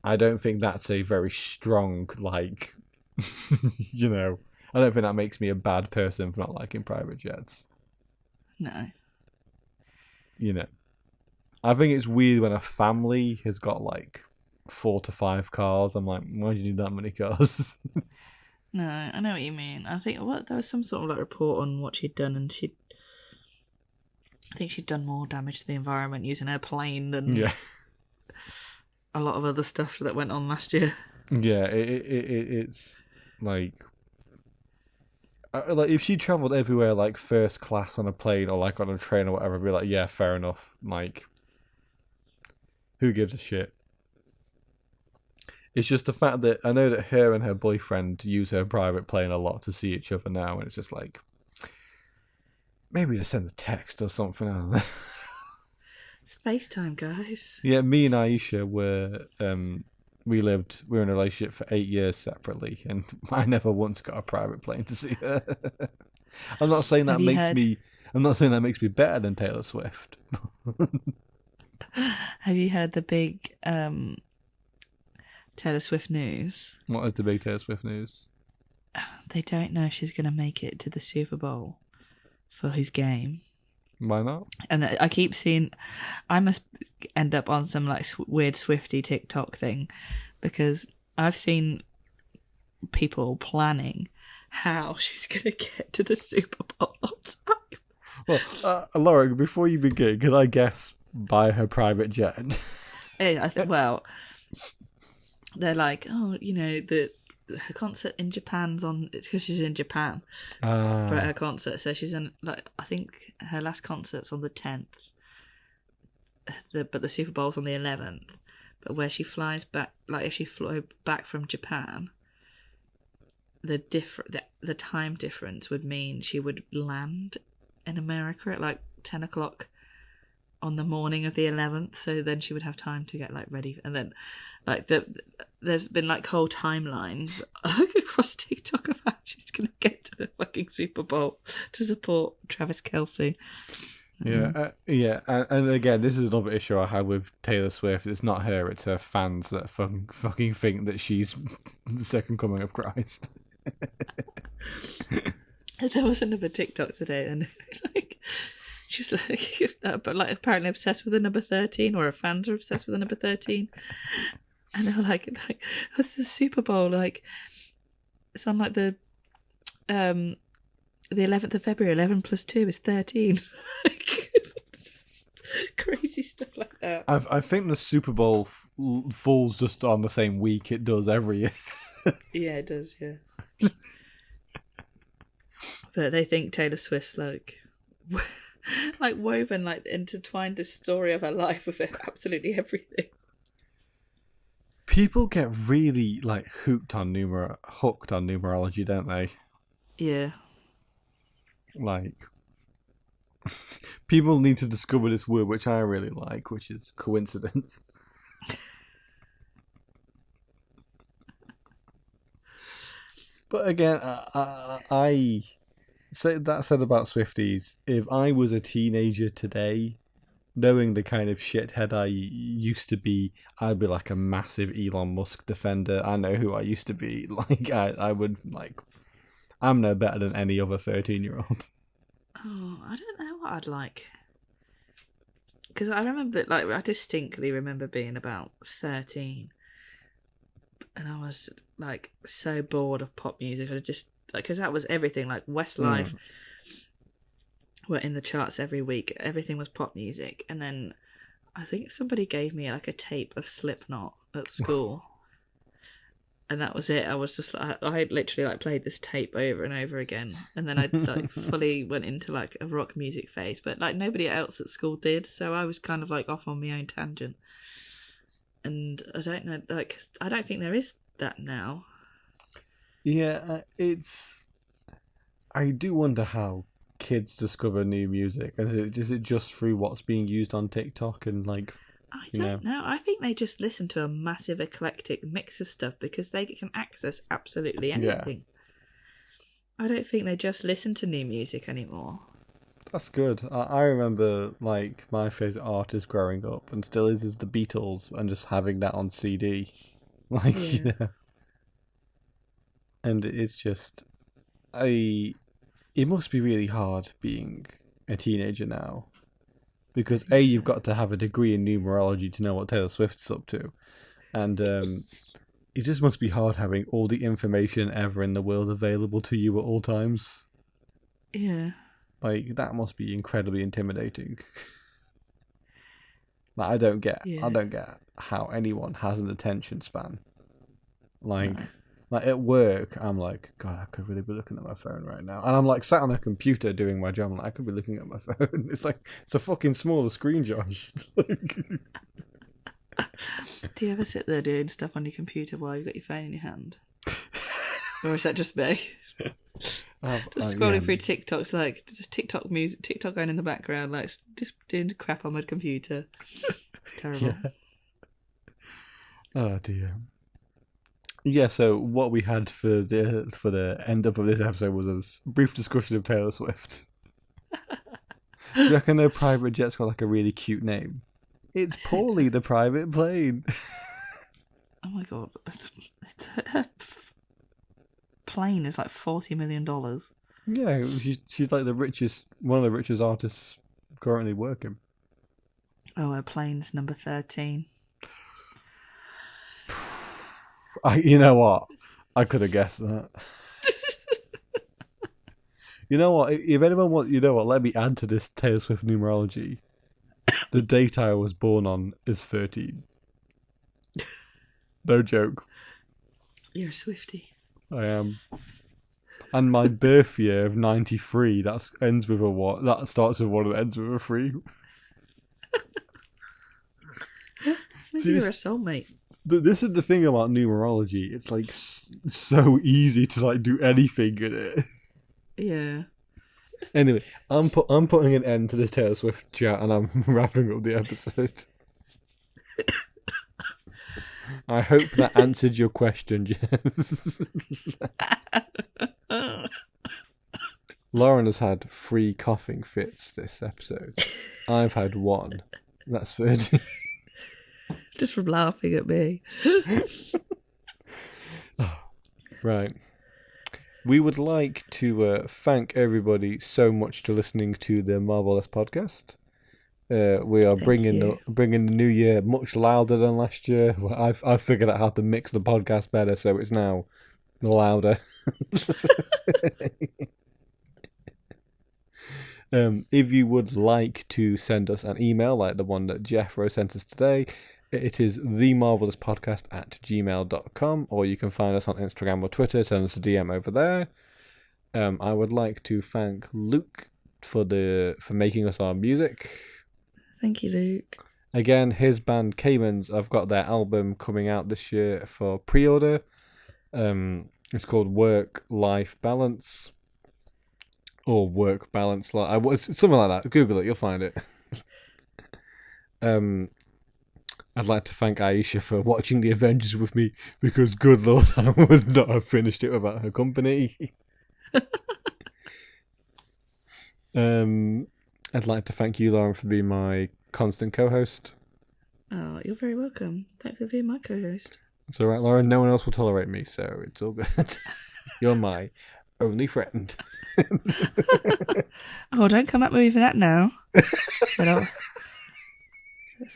I don't think that's a very strong, like, you know, I don't think that makes me a bad person for not liking private jets. No. You know, I think it's weird when a family has got like 4 to 5 cars. I'm like, why do you need that many cars? No, I know what you mean. I think there was some sort of like report on what she'd done, and I think she'd done more damage to the environment using her plane than Yeah. a lot of other stuff that went on last year. Yeah, it's like if she travelled everywhere like first class on a plane or like on a train or whatever, I'd be like, yeah, fair enough. Like, who gives a shit? It's just the fact that I know that her and her boyfriend use her private plane a lot to see each other now, and it's just like, maybe just send a text or something. I don't know. It's FaceTime, guys. Yeah, me and Aisha were we were in a relationship for 8 years separately, and I never once got a private plane to see her. I'm not saying that makes me better than Taylor Swift. Have you heard the big Taylor Swift news? What is the big Taylor Swift news? They don't know if she's going to make it to the Super Bowl for his game. Why not? And I keep seeing, I must end up on some like weird Swifty TikTok thing, because I've seen people planning how she's going to get to the Super Bowl on time. Well, Laura, before you begin, can I guess by her private jet? Well, they're like, oh, you know, her concert in Japan's on. It's because she's in Japan for her concert. So she's in, like, I think her last concert's on the 10th, but the Super Bowl's on the 11th. But where she flies back, like if she flew back from Japan, the time difference would mean she would land in America at like 10 o'clock on the morning of the 11th, so then she would have time to get like ready, and then like there's been like whole timelines across TikTok of how she's gonna get to the fucking Super Bowl to support Travis Kelce. Yeah, and again, this is another issue I have with Taylor Swift. It's not her; it's her fans that fucking think that she's the second coming of Christ. There was another TikTok today, and like, she's like, but like apparently obsessed with the number 13, or her fans are obsessed with the number 13, and they're like, what's the Super Bowl like? It's on like the 11th of February. 11 plus 2 is 13. Crazy stuff like that. I think the Super Bowl falls just on the same week it does every year. Yeah, it does. Yeah. But they think Taylor Swift's like woven, like intertwined the story of her life with absolutely everything. People get really like hooked on numerology, don't they? Yeah. Like, people need to discover this word, which I really like, which is coincidence. But again, I say that said about Swifties, if I was a teenager today, knowing the kind of shithead I used to be, I'd be like a massive Elon Musk defender. I know who I used to be. Like, I would, like, I'm no better than any other 13-year-old. Oh, I don't know what I'd like. Because I distinctly remember being about 13. And I was, like, so bored of pop music. I just, like, because that was everything, like Westlife. were in the charts every week. Everything was pop music, and then I think somebody gave me like a tape of Slipknot at school. And that was it. I was just like, I literally like played this tape over and over again, and then I like fully went into like a rock music phase. But like nobody else at school did, so I was kind of like off on my own tangent. And I don't know, like I don't think there is that now. Yeah, I do wonder how kids discover new music. Is it just through what's being used on TikTok and like? I don't know. I think they just listen to a massive eclectic mix of stuff because they can access absolutely anything. Yeah. I don't think they just listen to new music anymore. That's good. I remember like my favourite artist growing up and still is the Beatles, and just having that on CD. Like, Yeah. And it's just it must be really hard being a teenager now. Because you've got to have a degree in numerology to know what Taylor Swift's up to. And it just must be hard having all the information ever in the world available to you at all times. Yeah. Like, that must be incredibly intimidating. Like, I don't get how anyone has an attention span. Like, No. Like at work, I'm like, God, I could really be looking at my phone right now. And I'm like sat on a computer doing my job, and I could be looking at my phone. It's like, it's a fucking smaller screen, Josh. Do you ever sit there doing stuff on your computer while you've got your phone in your hand? Or is that just me? Just scrolling through TikToks, like just TikTok music, TikTok going in the background, like just doing crap on my computer. Terrible. Yeah. Oh dear. Yeah, so what we had for the end up of this episode was a brief discussion of Taylor Swift. Do you reckon her private jet's got like a really cute name? It's Paulie the private plane. Oh my god. Her plane is like $40 million. Yeah, she's like one of the richest artists currently working. Oh, her plane's number 13. You know what? I could have guessed that. You know what? If anyone wants, let me add to this Taylor Swift numerology. The date I was born on is 13. No joke. You're a Swiftie. I am. And my birth year of 93, that ends with a what? That starts with one and ends with a 3. Maybe you're a soulmate. This is the thing about numerology. It's like so easy to like do anything in it. Yeah. Anyway, I'm putting an end to this Taylor Swift chat, and I'm wrapping up the episode. I hope that answered your question, Jeff. Lauren has had 3 coughing fits this episode. I've had 1. That's 30. Just from laughing at me. Right. We would like to thank everybody so much for listening to the Marvellous podcast. We are bringing the new year much louder than last year. I've figured out how to mix the podcast better, so it's now louder. If you would like to send us an email like the one that Jeffro sent us today, it is themarvellouspodcast@gmail.com, or you can find us on Instagram or Twitter. Send us a DM over there. I would like to thank Luke for making us our music. Thank you, Luke. Again, his band Caymans have got their album coming out this year for pre-order. It's called Work-Life Balance. Or Work Balance, something like that. Google it, you'll find it. I'd like to thank Aisha for watching the Avengers with me, because good lord, I would not have finished it without her company. I'd like to thank you, Lauren, for being my constant co-host. Oh, you're very welcome. Thanks for being my co-host. It's alright, Lauren. No one else will tolerate me, so it's all good. You're my only friend. Oh, don't come at me for that now.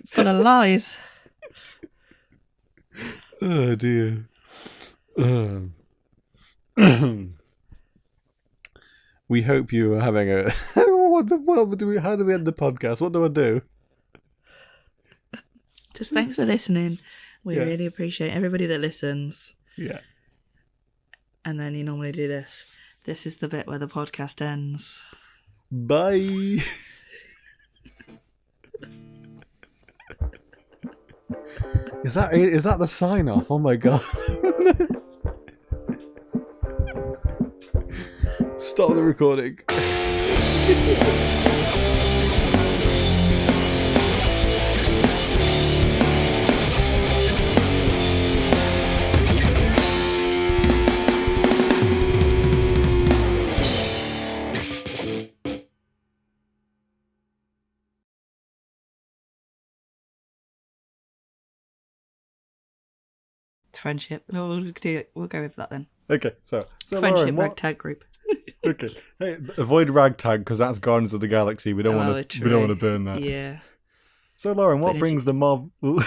Full of lies. Oh dear. We hope you are having a How do we end the podcast? What do I do? Just thanks for listening. We Yeah. really appreciate everybody that listens. Yeah. And then you normally do this. This is the bit where the podcast ends. Bye. Is that the sign off? Oh my god. Stop the recording. Friendship. No, we'll go with that then. Okay, so Friendship Lauren, ragtag group. Okay, hey, avoid ragtag because that's Guardians of the Galaxy. We don't want to burn that. Yeah. So Lauren, what But brings the Marvel? Oh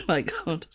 my god.